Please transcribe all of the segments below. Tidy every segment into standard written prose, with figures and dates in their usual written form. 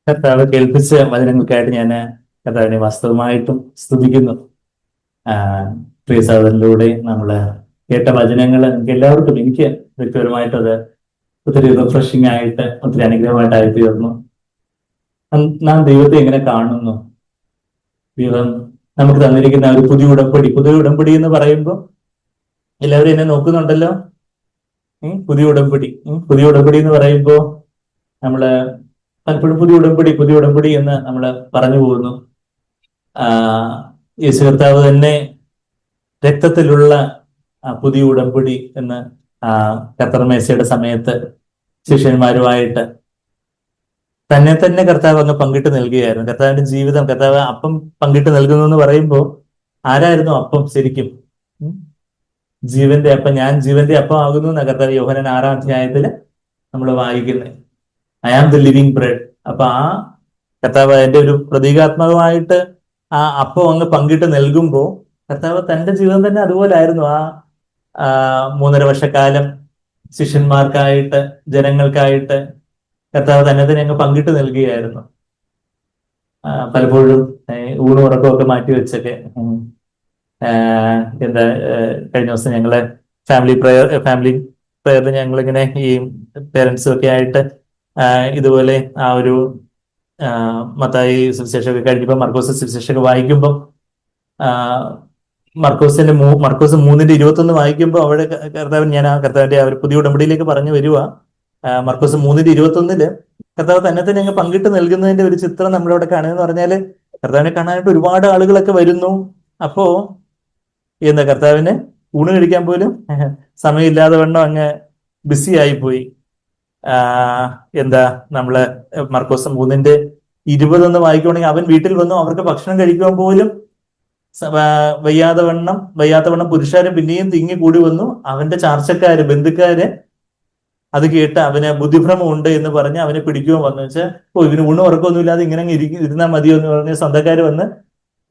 കർത്താവ് കേൾപ്പിച്ച വചനങ്ങൾക്കായിട്ട് ഞാൻ കർത്താവിനെ വാസ്തവമായിട്ടും സ്തുതിക്കുന്നു. പ്രിയ സഹോദരനിലൂടെ നമ്മൾ കേട്ട വചനങ്ങൾ നമുക്ക് എല്ലാവർക്കും, എനിക്ക് വ്യക്തിപരമായിട്ട് അത് ഒത്തിരി റിഫ്രഷിംഗ് ആയിട്ട് ഒത്തിരി അനുഗ്രഹമായിട്ടായി തീർന്നു. നാം ദൈവത്തെ എങ്ങനെ കാണുന്നു? ദൈവം നമുക്ക് തന്നിരിക്കുന്ന ഒരു പുതിയ ഉടമ്പടി എന്ന് പറയുമ്പോൾ എല്ലാവരും എന്നെ നോക്കുന്നുണ്ടല്ലോ. പുതിയ ഉടമ്പടി എന്ന് പറയുമ്പോൾ നമ്മള് പലപ്പോഴും പുതിയ ഉടമ്പടി എന്ന് നമ്മൾ പറഞ്ഞു പോകുന്നു. യേശു കർത്താവ് തന്നെ രക്തത്തിലുള്ള പുതിയ ഉടമ്പടി എന്ന് കർത്തർമേശയുടെ സമയത്ത് ശിഷ്യന്മാരുമായിട്ട് തന്നെ കർത്താവ് അങ്ങ് പങ്കിട്ട് നൽകുകയായിരുന്നു. കർത്താവിന്റെ ജീവിതം, കർത്താവ് അപ്പം പങ്കിട്ട് നൽകുന്നു എന്ന് പറയുമ്പോൾ ആരായിരുന്നു അപ്പം ശരിക്കും? ജീവന്റെ അപ്പം, ഞാൻ ജീവന്റെ അപ്പം ആകുന്നു എന്ന കർത്താവ് യോഹന്നാൻ 6-ാം അധ്യായത്തില് നമ്മൾ വായിക്കുന്നത്. I am the living bread. അപ്പൊ ആ കർത്താവ് അതിന്റെ ഒരു പ്രതീകാത്മകമായിട്ട് ആ അപ്പം അങ്ങ് പങ്കിട്ട് നൽകുമ്പോൾ കർത്താവ് തന്റെ ജീവിതം തന്നെ അതുപോലെ ആയിരുന്നു. ആ 3.5 വർഷക്കാലം ശിഷ്യന്മാർക്കായിട്ട്, ജനങ്ങൾക്കായിട്ട് കർത്താവ് തന്നെ അങ്ങ് പങ്കിട്ട് നൽകുകയായിരുന്നു. പലപ്പോഴും ഊണും ഉറക്കമൊക്കെ മാറ്റി വെച്ചൊക്കെ കഴിഞ്ഞ ദിവസം ഞങ്ങള് ഫാമിലി പ്രയറിൽ ഞങ്ങളിങ്ങനെ ഈ പേരൻസും ഒക്കെ ആയിട്ട് ഇതുപോലെ ആ ഒരു മത്തായി സുവിശേഷമൊക്കെ കഴിഞ്ഞപ്പോൾ മർക്കോസ് സുവിശേഷമൊക്കെ വായിക്കുമ്പോൾ മർക്കോസ് 3:21 വായിക്കുമ്പോൾ അവിടെ കർത്താവിന്റെ ആ ഒരു പുതിയ ഉടമ്പടിയിലേക്ക് പറഞ്ഞു വരുക. മർക്കോസ് 3:21 കർത്താവ് തന്നെ അങ്ങ് പങ്കിട്ട് നൽകുന്നതിന്റെ ഒരു ചിത്രം നമ്മളിവിടെ കാണുന്നത് പറഞ്ഞാല്, കർത്താവിനെ കാണാനായിട്ട് ഒരുപാട് ആളുകളൊക്കെ വരുന്നു. അപ്പോ കർത്താവിന് ഊണ് കഴിക്കാൻ പോലും സമയമില്ലാതെ വണ്ണം അങ്ങ് ബിസി ആയിപ്പോയി. നമ്മള് മർക്കോസ് 3:20 വായിക്കുവാണെങ്കിൽ അവൻ വീട്ടിൽ വന്നു, അവർക്ക് ഭക്ഷണം കഴിക്കുവാൻ പോലും വയ്യാത്ത വണ്ണം പുരുഷാരും പിന്നെയും തിങ്ങി കൂടി വന്നു. അവന്റെ ചാർച്ചക്കാര്, ബന്ധുക്കാര് അത് കേട്ട് അവന് ബുദ്ധിഭ്രമം ഉണ്ട് എന്ന് പറഞ്ഞ് അവനെ പിടിക്കുവാൻ വന്നു. വെച്ചാൽ ഇവന് ഊണ് ഉറക്കമൊന്നും ഇല്ലാതെ ഇങ്ങനെ ഇരുന്നാൽ മതിയോ എന്ന് പറഞ്ഞ് സ്വന്തക്കാര് വന്ന്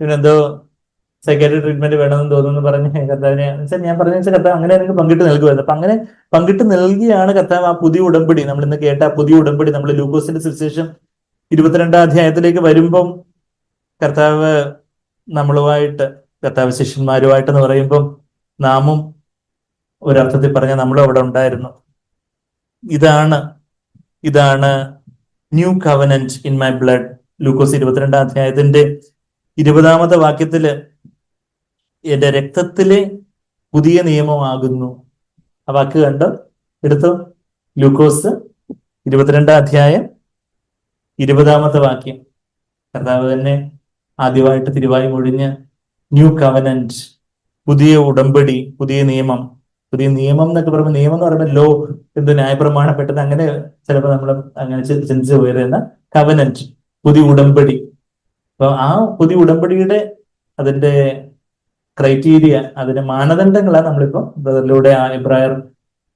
ഇവനെന്തോ സൈക്കാട്രി ട്രീറ്റ്മെന്റ് വേണമെന്ന് തോന്നുന്നു പറഞ്ഞ് കർത്താവിനെ ഞാൻ പറഞ്ഞു വെച്ചാൽ കർത്താവ് അങ്ങനെ എനിക്ക് പങ്കിട്ട് നൽകുമായിരുന്നു. അപ്പൊ അങ്ങനെ പങ്കിട്ട് നൽകിയാണ് കർത്താവ് ആ പുതിയ ഉടമ്പടി, നമ്മൾ ഇന്ന് കേട്ട ആ പുതിയ ഉടമ്പടി, നമ്മൾ ലൂക്കോസിന്റെ സുവിശേഷം 22-ാം അധ്യായത്തിലേക്ക് വരുമ്പം കർത്താവ് ശിഷ്യന്മാരുമായിട്ടെന്ന് പറയുമ്പം നാമും ഒരർത്ഥത്തിൽ പറഞ്ഞാൽ നമ്മളും അവിടെ ഉണ്ടായിരുന്നു. ഇതാണ് new covenant in my blood. Lukose 22-ാം അധ്യായത്തിന്റെ 20-ാമത്തെ വാക്യത്തില് എന്റെ രക്തത്തിലെ പുതിയ നിയമമാകുന്നു. ആ വാക്ക് കണ്ടോ? എടുത്തോ. ലൂക്കോസ് 22-ാം അധ്യായം 20-ാമത്തെ വാക്യം. കർത്താവ് തന്നെ ആദ്യമായിട്ട് തിരുവായി മൊഴിഞ്ഞ് ന്യൂ കവനന്റ്, പുതിയ ഉടമ്പടി, പുതിയ നിയമം എന്നൊക്കെ പറയുമ്പോൾ, നിയമം എന്ന് പറയുമ്പോൾ ലോ, ന്യായപ്രമാണപ്പെട്ടത്, അങ്ങനെ ചിലപ്പോൾ നമ്മൾ അങ്ങനെ ചിന്തിച്ചു പോയിരുന്ന കവനന്റ്, പുതിയ ഉടമ്പടി. അപ്പൊ ആ പുതിയ ഉടമ്പടിയുടെ അതിന്റെ ക്രൈറ്റീരിയ, അതിന്റെ മാനദണ്ഡങ്ങളാണ് നമ്മളിപ്പോ ബ്രദറിലൂടെ ആ എബ്രായർ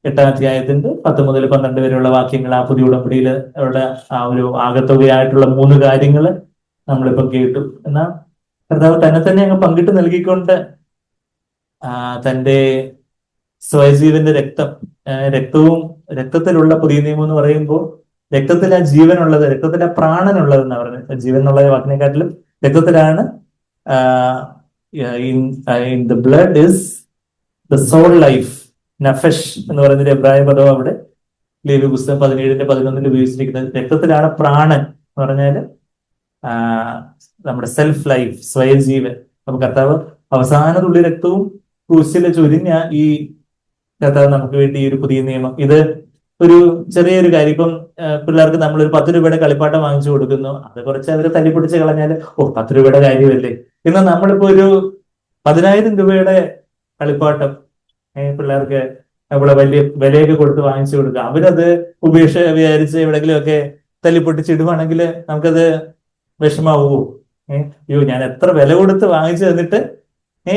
8-ാം അധ്യായത്തിന്റെ 10 മുതൽ 12 വരെയുള്ള വാക്യങ്ങൾ, ആ പുതിയ ഉടമ്പടിയിൽ ഉള്ള ആ ഒരു ആകത്തുകയായിട്ടുള്ള 3 കാര്യങ്ങൾ നമ്മളിപ്പം കേട്ടു. എന്നാൽ കർത്താവ് തന്നെ അങ്ങ് പങ്കിട്ട് നൽകിക്കൊണ്ട് തന്റെ സ്വയജീവന്റെ രക്തത്തിലുള്ള പുതിയ നിയമം എന്ന് പറയുമ്പോൾ രക്തത്തിൽ ആ ജീവനുള്ളത്, രക്തത്തിൽ ആ പ്രാണനുള്ളത് എന്നാ പറയുന്നത്. ജീവൻ എന്നുള്ള വാക്കിനെക്കാട്ടിലും രക്തത്തിലാണ്. In the blood is the soul life, നഫഷ് എന്ന് പറയുന്നൊരു എബ്രായ പദം അവിടെ ലേവ്യ പുസ്തകം 17-11 ഉപയോഗിച്ചിരിക്കുന്നത്. രക്തത്തിലാണ് പ്രാണൻ എന്ന് പറഞ്ഞാല് നമ്മുടെ സെൽഫ് ലൈഫ്, സ്വയജീവൻ. അപ്പൊ കർത്താവ് അവസാന തുള്ളി രക്തവും ക്രൂശില് ചൊരിഞ്ഞ ഈ കർത്താവ് നമുക്ക് വേണ്ടി ഈ ഒരു പുതിയ നിയമം, ഇത് ഒരു ചെറിയൊരു കാര്യം. ഇപ്പം പിള്ളേർക്ക് നമ്മളൊരു 10 രൂപയുടെ കളിപ്പാട്ടം വാങ്ങിച്ചു കൊടുക്കുന്നു, അത് കുറച്ച് അവരെ തല്ലിപ്പൊടിച്ച് കളഞ്ഞാല് 10 രൂപയുടെ കാര്യമല്ലേ. ഇന്ന് നമ്മളിപ്പോ ഒരു 10,000 രൂപയുടെ കളിപ്പാട്ടം പിള്ളേർക്ക് നമ്മളെ വലിയ വിലയൊക്കെ കൊടുത്ത് വാങ്ങിച്ചു കൊടുക്കുക. അവരത് ഉപേക്ഷ വിചാരിച്ച് എവിടെയെങ്കിലും ഒക്കെ തല്ലിപ്പൊട്ടിച്ചിടുവാണെങ്കിൽ നമുക്കത് വിഷമാവൂ. അയ്യോ, ഞാൻ എത്ര വില കൊടുത്ത് വാങ്ങിച്ചു തന്നിട്ട്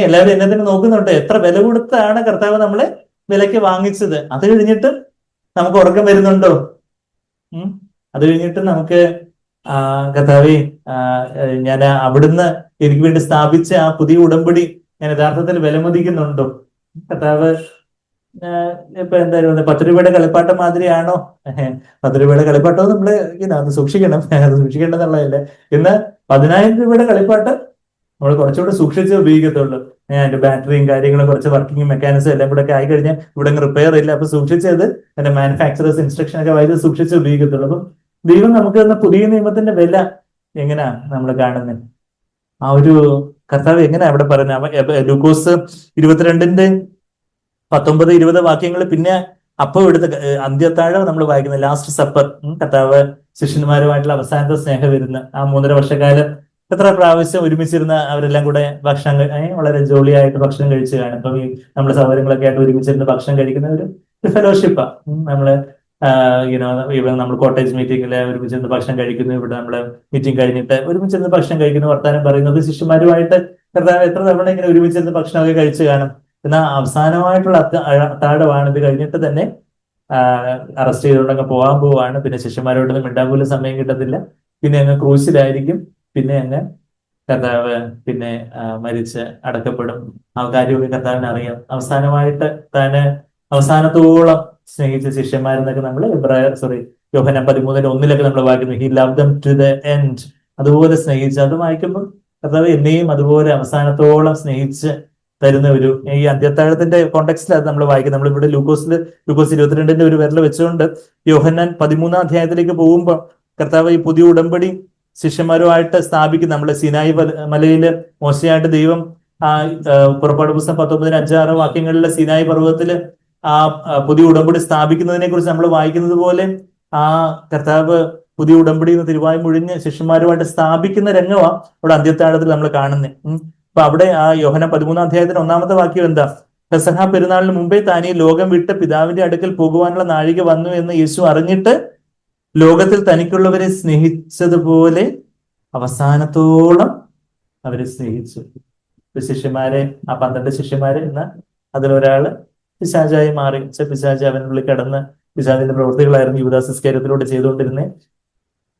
എല്ലാവരും എന്നെ തന്നെ നോക്കുന്നുണ്ട്, എത്ര വില കൊടുത്താണ് കർത്താവ് നമ്മളെ വിലക്ക് വാങ്ങിച്ചത്. അത് കഴിഞ്ഞിട്ട് നമുക്ക് ഉറക്കം വരുന്നുണ്ടോ? അത് കഴിഞ്ഞിട്ട് നമുക്ക് കർത്താവേ, ഞാൻ അവിടുന്ന് എനിക്ക് വേണ്ടി സ്ഥാപിച്ച ആ പുതിയ ഉടമ്പടി ഞാൻ യഥാർത്ഥത്തിൽ വിലമതിക്കുന്നുണ്ടോ? കർത്താവ് ഇപ്പൊ എന്തായാലും 10 രൂപയുടെ കളിപ്പാട്ടം മാതിരിയാണോ? 10 രൂപയുടെ കളിപ്പാട്ടം നമ്മള് അത് സൂക്ഷിക്കണം. അത് സൂക്ഷിക്കേണ്ടതുള്ളതല്ലേ. ഇന്ന് 10,000 രൂപയുടെ കളിപ്പാട്ടം നമ്മൾ കുറച്ചുകൂടെ സൂക്ഷിച്ച് ഉപയോഗിക്കത്തുള്ളൂ. അതിന്റെ ബാറ്ററിയും കാര്യങ്ങളും കുറച്ച് വർക്കിംഗ് മെക്കാനിസം എല്ലാം കൂടെ ഒക്കെ ആയി കഴിഞ്ഞാൽ ഇവിടെ റിപ്പയർ ഇല്ല. അപ്പൊ സൂക്ഷിച്ചത് അതിന്റെ മാനുഫാക്ചറേഴ്സ് ഇൻസ്ട്രക്ഷൻ ഒക്കെ വായിച്ച് സൂക്ഷിച്ച് ഉപയോഗിക്കത്തുള്ളൂ. അപ്പം ദൈവം നമുക്ക് തന്ന പുതിയ നിയമത്തിന്റെ വില എങ്ങനെയാ നമ്മൾ കാണുന്നത്? ആ ഒരു കർത്താവ് എങ്ങനെയാ അവിടെ പറയുന്നത്? ലൂക്കോസ് 22-ന്റെ 19-20 വാക്യങ്ങൾ. പിന്നെ അപ്പം എടുത്ത അന്ത്യത്താഴം നമ്മൾ വായിക്കുന്നത് ലാസ്റ്റ് സപ്പർ. കർത്താവ് ശിഷ്യന്മാരുമായിട്ടുള്ള അവസാനത്തെ സ്നേഹവിരുന്ന്. ആ 3.5 വർഷക്കാലം എത്ര പ്രാവശ്യം ഒരുമിച്ചിരുന്ന അവരെല്ലാം കൂടെ ഭക്ഷണം വളരെ ജോളിയായിട്ട് ഭക്ഷണം കഴിച്ചു കാണും. ഇപ്പം ഈ നമ്മുടെ സൗകര്യങ്ങളൊക്കെ ആയിട്ട് ഒരുമിച്ചിരുന്ന് ഭക്ഷണം കഴിക്കുന്ന ഒരു ഫെലോഷിപ്പാ. നമ്മള് ഇവിടെ നമ്മൾ കോട്ടേജ് മീറ്റിംഗിൽ ഒരുമിച്ചിരുന്ന് ഭക്ഷണം കഴിക്കുന്നു. ഇവിടെ നമ്മള് മീറ്റിംഗ് കഴിഞ്ഞിട്ട് ഒരുമിച്ചിരുന്ന് ഭക്ഷണം കഴിക്കുന്നു, വർത്താനം പറയുന്നത്. ശിഷ്യന്മാരുമായിട്ട് കർത്താവ് എത്ര തവണ ഇങ്ങനെ ഒരുമിച്ചിരുന്ന് ഭക്ഷണമൊക്കെ കഴിച്ചു കാണും. എന്നാൽ അവസാനമായിട്ടുള്ള അത്താഴമാണ്. ഇത് കഴിഞ്ഞിട്ട് തന്നെ അറസ്റ്റ് ചെയ്തുകൊണ്ടങ്ങ് പോകാൻ പോവാണ്. പിന്നെ ശിഷ്യന്മാരോടൊന്നും മിണ്ടാൻ പോലും സമയം കിട്ടത്തില്ല. പിന്നെ അങ്ങ് ക്രൂശിലായിരിക്കും. പിന്നെ അങ്ങ് കർത്താവ് പിന്നെ മരിച്ച് അടക്കപ്പെടും. ആ കാര്യമൊക്കെ കർത്താവിന് അറിയാം. അവസാനമായിട്ട് താന് അവസാനത്തോളം സ്നേഹിച്ച ശിഷ്യന്മാരെന്നൊക്കെ നമ്മൾ യോഹന്നാൻ 13:1 നമ്മൾ വായിക്കുന്നു. He love them to the end. അതുപോലെ സ്നേഹിച്ച് അത് വായിക്കുമ്പോൾ കർത്താവ് എന്നെയും അതുപോലെ അവസാനത്തോളം സ്നേഹിച്ച് തരുന്ന ഒരു ഈ അന്ത്യത്താഴത്തിന്റെ കോണ്ടെക്സ്റ്റിലാണ് നമ്മൾ വായിക്കുന്നത്. നമ്മളിവിടെ ലൂക്കോസ് 22-ന്റെ ഒരു വിരൽ വെച്ചുകൊണ്ട് യോഹന്നാൻ 13-ാം അധ്യായത്തിലേക്ക് പോകുമ്പോൾ കർത്താവ് ഈ പുതിയ ഉടമ്പടി ശിഷ്യന്മാരുമായിട്ട് സ്ഥാപിക്കും. നമ്മള് സിനായി മലയില് മോശയായിട്ട് ദൈവം പുറപ്പാട് പുസ്തകം 19-5-6 വാക്യങ്ങളിലെ സിനായി പർവ്വതത്തില് ആ പുതിയ ഉടമ്പടി സ്ഥാപിക്കുന്നതിനെ കുറിച്ച് നമ്മൾ വായിക്കുന്നത് പോലെ ആ കർത്താവ് പുതിയ ഉടമ്പടി തിരുവായി മുഴിഞ്ഞ് ശിഷ്യന്മാരുമായിട്ട് സ്ഥാപിക്കുന്ന രംഗമാണ് അവിടെ അന്ത്യത്താഴത്തിൽ നമ്മൾ കാണുന്നത്. അപ്പൊ അവിടെ ആ യോഹന്നാൻ 13-ാം അധ്യായത്തിന് 1-ാമത്തെ വാക്യം എന്താ? പെസഹ പെരുന്നാളിന് മുമ്പേ താൻ ഈ ലോകം വിട്ട് പിതാവിന്റെ അടുക്കൽ പോകുവാനുള്ള നാഴിക വന്നു എന്ന് യേശു അറിഞ്ഞിട്ട് ലോകത്തിൽ തനിക്കുള്ളവരെ സ്നേഹിച്ചതുപോലെ അവസാനത്തോളം അവരെ സ്നേഹിച്ചു. ശിഷ്യന്മാരെ, ആ 12 ശിഷ്യന്മാരെ എന്ന അതിലൊരാള് പിശാചായി മാറി. പിശാച് അവനുള്ളിൽ കടന്ന് പിശാചിന്റെ പ്രവൃത്തികളായിരുന്നു യൂദാസ് ഇസ്കാരിയോത്തിലൂടെ ചെയ്തുകൊണ്ടിരുന്നത്.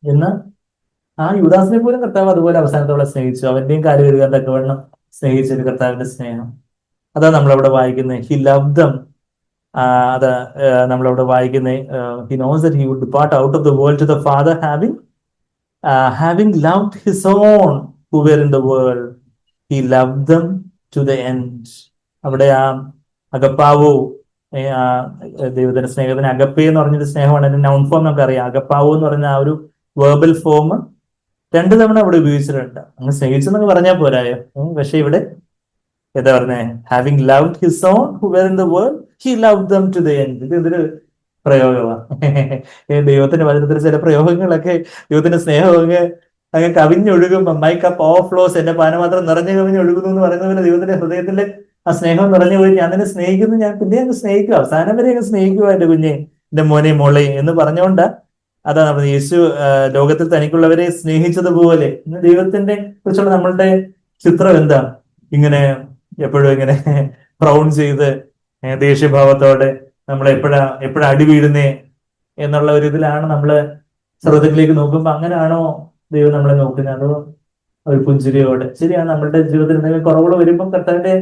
എന്നാൽ ആ യൂദാസിനെ പോലും കർത്താവ് അതുപോലെ അവസാനത്തോളം സ്നേഹിച്ചു. അവന്റെയും കാല് കഴുകാൻ തക്കവണ്ണം സ്നേഹിച്ചൊരു കർത്താവിന്റെ സ്നേഹം അതാ നമ്മളവിടെ വായിക്കുന്നത്. He love them. അത് നമ്മളവിടെ വായിക്കുന്നത് he knows that he would depart out of the world to the father having loved his own who were in the world he loved them to the end. അവിടെ ആ അഗപ്പാവോ, ദൈവത്തിന്റെ സ്നേഹത്തിന് Agape എന്ന് പറഞ്ഞൊരു സ്നേഹമാണ്. അതിന്റെ നൗൺ ഫോം നമുക്ക് അറിയാം. അഗപ്പാവോ എന്ന് പറഞ്ഞ ആ ഒരു വേർബൽ ഫോം 2 തവണ അവിടെ ഉപയോഗിച്ചിട്ടുണ്ട്. അങ്ങ് സ്നേഹിച്ചെന്നൊക്കെ പറഞ്ഞാൽ പോരായോ. പക്ഷെ ഇവിടെ എന്താ പറഞ്ഞേ? Having loved his own who were in the world he loved them to the end. ഇത് എന്തൊരു പ്രയോഗമാണ്. ദൈവത്തിന്റെ വചനത്തിൽ ചില പ്രയോഗങ്ങളൊക്കെ ദൈവത്തിന്റെ സ്നേഹമൊക്കെ അങ്ങ് കവിഞ്ഞൊഴുകുമ്പോ മൈ കപ്പ് ഓഫ് ഫ്ലോസ്, എന്റെ പാനമാത്രം നിറഞ്ഞു കവിഞ്ഞൊഴുകുന്നു എന്ന് പറയുന്ന പോലെ ദൈവത്തിന്റെ ഹൃദയത്തിലെ ആ സ്നേഹം നിറഞ്ഞു പോയി. ഞാൻ നിന്നെ സ്നേഹിക്കുന്നു, ഞാൻ പിന്നെ അങ്ങ് സ്നേഹിക്കുക, അവസാനം വരെ അങ്ങ് സ്നേഹിക്കുക എന്റെ കുഞ്ഞെ, എന്റെ മോനെ മോളെ എന്ന് പറഞ്ഞുകൊണ്ട് അതാണ് നമ്മൾ യേശു ലോകത്തിൽ തനിക്കുള്ളവരെ സ്നേഹിച്ചതുപോലെ. ദൈവത്തിന്റെ കുറിച്ചുള്ള നമ്മളുടെ ചിത്രം എന്താ? ഇങ്ങനെ എപ്പോഴും ഇങ്ങനെ പ്രൗൺ ചെയ്ത് ദേഷ്യഭാവത്തോടെ നമ്മൾ എപ്പോഴാ അടി വീഴുന്നേ എന്നുള്ള ഒരു ഇതിലാണ് നമ്മള് സ്രോതത്തിലേക്ക് നോക്കുമ്പോ. അങ്ങനെയാണോ ദൈവം നമ്മളെ നോക്കുന്നത്? അതോ ഒരു പുഞ്ചിരിയോടെ? ശരിയാണ്, നമ്മളുടെ ജീവിതത്തിൽ എന്തെങ്കിലും കുറവുകൾ വരുമ്പോൾ കർത്താവിന്റെ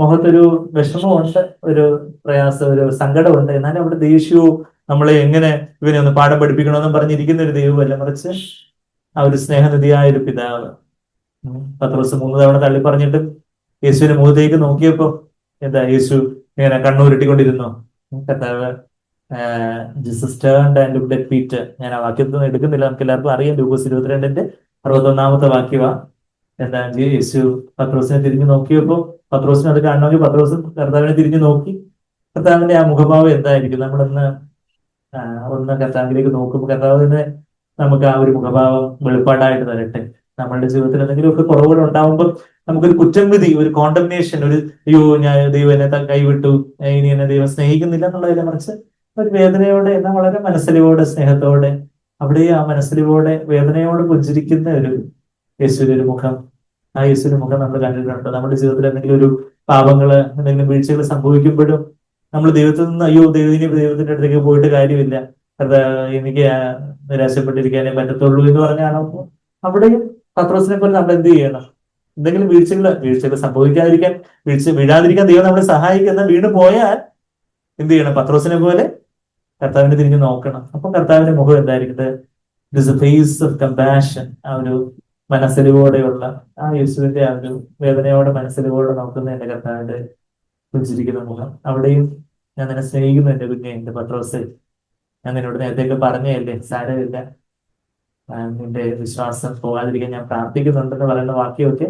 മുഖത്തൊരു വിഷമമുണ്ട്, ഒരു പ്രയാസം, ഒരു സങ്കടമുണ്ട്. എന്നാലും അവിടെ ദേഷ്യവും നമ്മളെ എങ്ങനെ ഇവനെ ഒന്ന് പാഠം പഠിപ്പിക്കണമെന്നും പറഞ്ഞിരിക്കുന്ന ഒരു ദൈവമല്ല, മറിച്ച് ആ ഒരു സ്നേഹനിധിയായ ഒരു പിതാവ്. പത്രോസ് 3 തവണ തള്ളി പറഞ്ഞിട്ട് യേശുവിന്റെ മുഖത്തേക്ക് നോക്കിയപ്പോ എന്താ? യേശു ഇങ്ങനെ കണ്ണൂരിട്ടിക്കൊണ്ടിരുന്നോ? കർത്താവ് Jesus turned and looked at Peter. ഞാൻ ആ വാക്യത്തൊന്നും എടുക്കുന്നില്ല, നമുക്ക് എല്ലാവർക്കും അറിയാം. ലൂക്കോസ് 22-ന്റെ 61-ാമത്തെ വാക്യവാ. എന്താ? യേശു പത്രോസിനെ തിരിഞ്ഞു നോക്കിയപ്പോ, പത്രോസിന് അത് കാണണമെങ്കിൽ പത്രോസ് കർത്താവിനെ തിരിഞ്ഞു നോക്കി. കർത്താവിന്റെ ആ മുഖഭാവം എന്തായിരിക്കും? ഒന്ന് കർത്താവിലേക്ക് നോക്കുമ്പോൾ കർത്താവിന് നമുക്ക് ആ ഒരു മുഖഭാവം വെളിപ്പാടായിട്ട് തരട്ടെ. നമ്മളുടെ ജീവിതത്തിൽ എന്തെങ്കിലുമൊക്കെ കുറവുകൾ ഉണ്ടാവുമ്പോൾ നമുക്കൊരു കുറ്റം വിധി, ഒരു കോണ്ടംനേഷൻ, ഒരു അയ്യോ ഞാൻ ദൈവം എന്നെ കൈവിട്ടു, ഇനി എന്നെ ദൈവം സ്നേഹിക്കുന്നില്ല എന്നുള്ളതിനെ മറിച്ച് ഒരു വേദനയോടെ, എന്നാൽ വളരെ മനസ്സിലോടെ, സ്നേഹത്തോടെ, അവിടെ ആ മനസ്സിലോടെ വേദനയോടെ പുഞ്ചിരിക്കുന്ന ഒരു യേശുവിന്റെ ഒരു മുഖം. ആ യേശുവിന്റെ മുഖം നമ്മൾ കണ്ടിട്ടുണ്ട്. നമ്മുടെ ജീവിതത്തിൽ എന്തെങ്കിലും ഒരു പാപങ്ങള്, എന്തെങ്കിലും വീഴ്ചകൾ സംഭവിക്കുമ്പോഴും നമ്മൾ ദൈവത്തിൽ നിന്ന് അയ്യോ ദൈവത്തിന്റെ അടുത്തേക്ക് പോയിട്ട് കാര്യമില്ല, അത് എനിക്ക് നിരാശപ്പെട്ടിരിക്കാനേ പറ്റത്തുള്ളൂ എന്ന് പറഞ്ഞാണോ? അവിടെയും പത്രോസിനെ പോലെ നമ്മൾ എന്ത് ചെയ്യണം? എന്തെങ്കിലും വീഴ്ചകൾ സംഭവിക്കാതിരിക്കാൻ, വീഴാതിരിക്കാൻ ദൈവം നമ്മളെ സഹായിക്കുന്ന, വീണ് പോയാൽ എന്ത് ചെയ്യണം? പത്രോസിനെ പോലെ കർത്താവിനെ തിരിഞ്ഞ് നോക്കണം. അപ്പൊ കർത്താവിന്റെ മുഖം എന്തായിരിക്കുന്നത്? It is a face of compassion. ആ ഒരു മനസ്സിലുകൂടെയുള്ള ആ യേശുവിന്റെ ആ ഒരു വേദനയോടെ മനസ്സിലുകൂടെ നോക്കുന്ന എന്റെ കർത്താവിന്റെ പുഞ്ചിരിക്കുന്ന മുഖം. അവിടെയും ഞാൻ നിന്നെ സ്നേഹിക്കുന്നു എന്റെ കുഞ്ഞെ, എന്റെ പത്രോസെ, ഞാൻ നിന്നോട് നേരത്തെയൊക്കെ പറഞ്ഞല്ലേ, സാരമില്ല, നിന്റെ വിശ്വാസം പോകാതിരിക്കാൻ ഞാൻ പ്രാർത്ഥിക്കുന്നുണ്ടെന്ന് പറയുന്ന വാക്യമൊക്കെ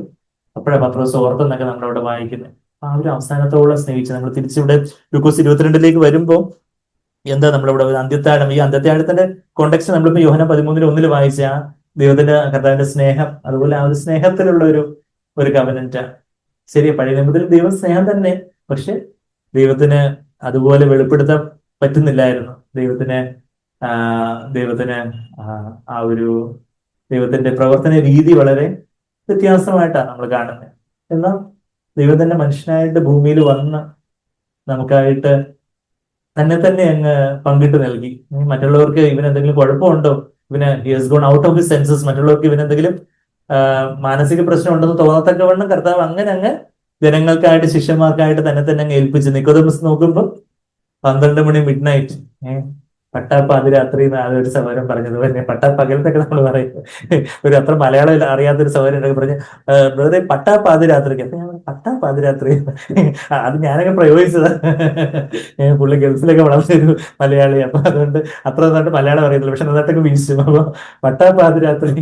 അപ്പോഴാണ് പത്രോസ് ഓർത്തെന്നൊക്കെ നമ്മളവിടെ വായിക്കുന്നത്. ആ ഒരു അവസാനത്തോളം സ്നേഹിച്ച് നമ്മൾ തിരിച്ചിവിടെ ലൂക്കോസ് 22 വരുമ്പോൾ എന്താ നമ്മളിവിടെ അന്ത്യത്താഴം, ഈ അന്ത്യത്താഴത്തിന്റെ കോണ്ടെക്സ്റ്റ് നമ്മളിപ്പോ യോഹന്നാൻ 13:1 വായിച്ച ആ ദൈവത്തിന്റെ കർത്താവിന്റെ സ്നേഹം, അതുപോലെ ആ ഒരു സ്നേഹത്തിലുള്ള ഒരു കവനന്റാണ്. ശരി, പഴയ നിയമത്തിൽ ദൈവം സ്നേഹം തന്നെ, പക്ഷെ ദൈവത്തിന് അതുപോലെ വെളിപ്പെടുത്താൻ പറ്റുന്നില്ലായിരുന്നു. ദൈവത്തിന് ആ ഒരു ദൈവത്തിന്റെ പ്രവർത്തന രീതി വളരെ വ്യത്യാസമായിട്ടാണ് നമ്മൾ കാണുന്നത്. എന്നാൽ ദൈവം തന്നെ മനുഷ്യനായിട്ട് ഭൂമിയിൽ വന്ന് നമുക്കായിട്ട് തന്നെ അങ്ങ് പങ്കിട്ട് നൽകി. മറ്റുള്ളവർക്ക് ഇവന് എന്തെങ്കിലും കുഴപ്പമുണ്ടോ, ഇവന് he's gone out of his senses, മറ്റുള്ളവർക്ക് ഇവനെന്തെങ്കിലും മാനസിക പ്രശ്നം ഉണ്ടെന്ന് തോന്നത്തക്കവണ്ണം കർത്താവ് അങ്ങ് ജനങ്ങൾക്കായിട്ട്, ശിഷ്യന്മാർക്കായിട്ട് തന്നെ അങ്ങ് ഏൽപ്പിച്ചു. നിക്കോദെമസ് നോക്കുമ്പോൾ 12 മണി മിഡ് നൈറ്റ്, പട്ടാപ്പാതിരാത്രി എന്ന് അതൊരു സഹോദരൻ പറഞ്ഞത് പോലെ, പട്ടാപ്പകലത്തൊക്കെ നമ്മൾ പറയും, ഒരു അത്ര മലയാളം അറിയാത്തൊരു സഹോദരൻ ഒക്കെ പറഞ്ഞ് വെറുതെ പട്ടാപ്പാതിരാത്രിക്ക്. അപ്പൊ ഞാൻ പട്ടാപ്പാതിരാത്രി അത് ഞാനൊക്കെ പ്രയോഗിച്ചതാ. പുള്ളി ഗൾഫിലൊക്കെ വളർന്നൊരു മലയാളി, അപ്പൊ അതുകൊണ്ട് അത്ര നന്നായിട്ട് മലയാളം അറിയത്തില്ല, പക്ഷെ നന്നായിട്ടൊക്കെ വീശിച്ചു. അപ്പൊ പട്ടാപ്പാതിരാത്രി,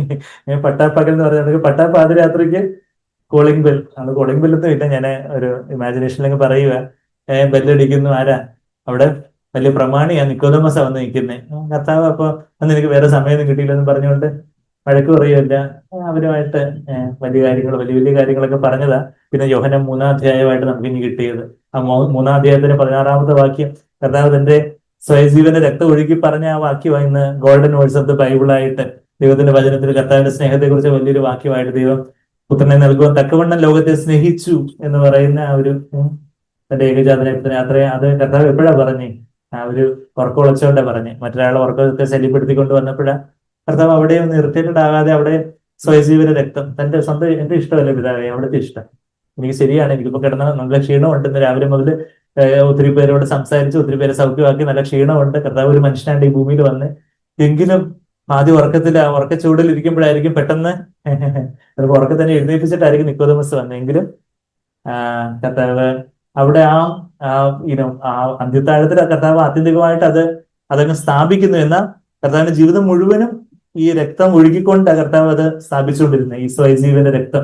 പട്ടാപ്പകൽ എന്ന് പറഞ്ഞാൽ പട്ടാപ്പാതിരാത്രിക്ക് കോളിംഗ് ബെൽ, അത് കോളിംഗ് ബെല്ലൊന്നും ഇല്ല, ഞാൻ ഒരു ഇമാജിനേഷനിലൊക്കെ പറയുക. ബെല്ലടിക്കുന്നു, ആരാ അവിടെ? വലിയ പ്രമാണിയാ, നിക്കോദെമസാ വന്ന് നിൽക്കുന്നേ. കർത്താവ് അപ്പൊ അന്ന് എനിക്ക് വേറെ സമയമൊന്നും കിട്ടിയില്ലെന്ന് പറഞ്ഞുകൊണ്ട് വഴക്ക് പറയുകയല്ല, അവരുമായിട്ട് വലിയ കാര്യങ്ങളൊക്കെ പറഞ്ഞതാ. പിന്നെ യോഹന്നാൻ 3-ാം അധ്യായമായിട്ട് നമുക്ക് ഇനി കിട്ടിയത് ആ 3-ാം അധ്യായത്തിന്റെ 16-ാമത്തെ വാക്യം, കർത്താവ് തന്റെ സ്വയജീവന്റെ രക്തം ഒഴുകി പറഞ്ഞ ആ വാക്യമായി ഇന്ന് ഗോൾഡൻ വേർഡ്സ് ഓഫ് ദ ബൈബിളായിട്ട്, ദൈവത്തിന്റെ വചനത്തിൽ കർത്താവിന്റെ സ്നേഹത്തെ കുറിച്ച് വലിയൊരു വാക്യമായിട്ട്, ദൈവം പുത്രനെ നൽകുവാൻ തക്കവണ്ണം ലോകത്തെ സ്നേഹിച്ചു എന്ന് പറയുന്ന ആ ഒരു തന്റെ ഏകജാതനെ അത് കർത്താവ് എപ്പോഴാ പറഞ്ഞേ? ആ ഒരു ഉറക്കമുളച്ചോണ്ടാ പറഞ്ഞേ. മറ്റൊരാളെ ഉറക്കമൊക്കെ ശല്യപ്പെടുത്തിക്കൊണ്ട് വന്നപ്പോഴാ കർത്താവ് അവിടെ ഒന്ന് ഇറിറ്റേറ്റഡ് ആകാതെ അവിടെ സ്വയജീവന രക്തം, തന്റെ സ്വന്തം, എന്റെ ഇഷ്ടമല്ല പിതാവേ, അവിടുത്തെ ഇഷ്ടം. എനിക്ക് ശരിയാണ്, എനിക്കിപ്പോ കിടന്ന നല്ല ക്ഷീണമുണ്ട്, ഇന്ന് രാവിലെ മുതൽ ഒത്തിരി പേരോട് സംസാരിച്ച് ഒത്തിരി പേരെ സൗഖ്യമാക്കി, നല്ല ക്ഷീണമുണ്ട്. കർത്താവ് ഒരു മനുഷ്യനായിട്ട് ഈ ഭൂമിയിൽ വന്ന് എങ്കിലും ആദ്യം ഉറക്കച്ചൂടിൽ ഇരിക്കുമ്പോഴായിരിക്കും പെട്ടെന്ന് ചിലപ്പോൾ ഉറക്കം തന്നെ എഴുന്നേൽപ്പിച്ചിട്ടായിരിക്കും നിക്കോദെമസ് വന്നെങ്കിലും കർത്താവ് അവിടെ ആ അന്ത്യത്താഴത്തിൽ കർത്താവ് ആത്യന്തികമായിട്ട് അതങ്ങ് സ്ഥാപിക്കുന്നു. എന്നാൽ കർത്താവിന്റെ ജീവിതം മുഴുവനും ഈ രക്തം ഒഴുകിക്കൊണ്ട് കർത്താവ് അത് സ്ഥാപിച്ചുകൊണ്ടിരുന്നത്. ഈ സ്വയജീവന്റെ രക്തം,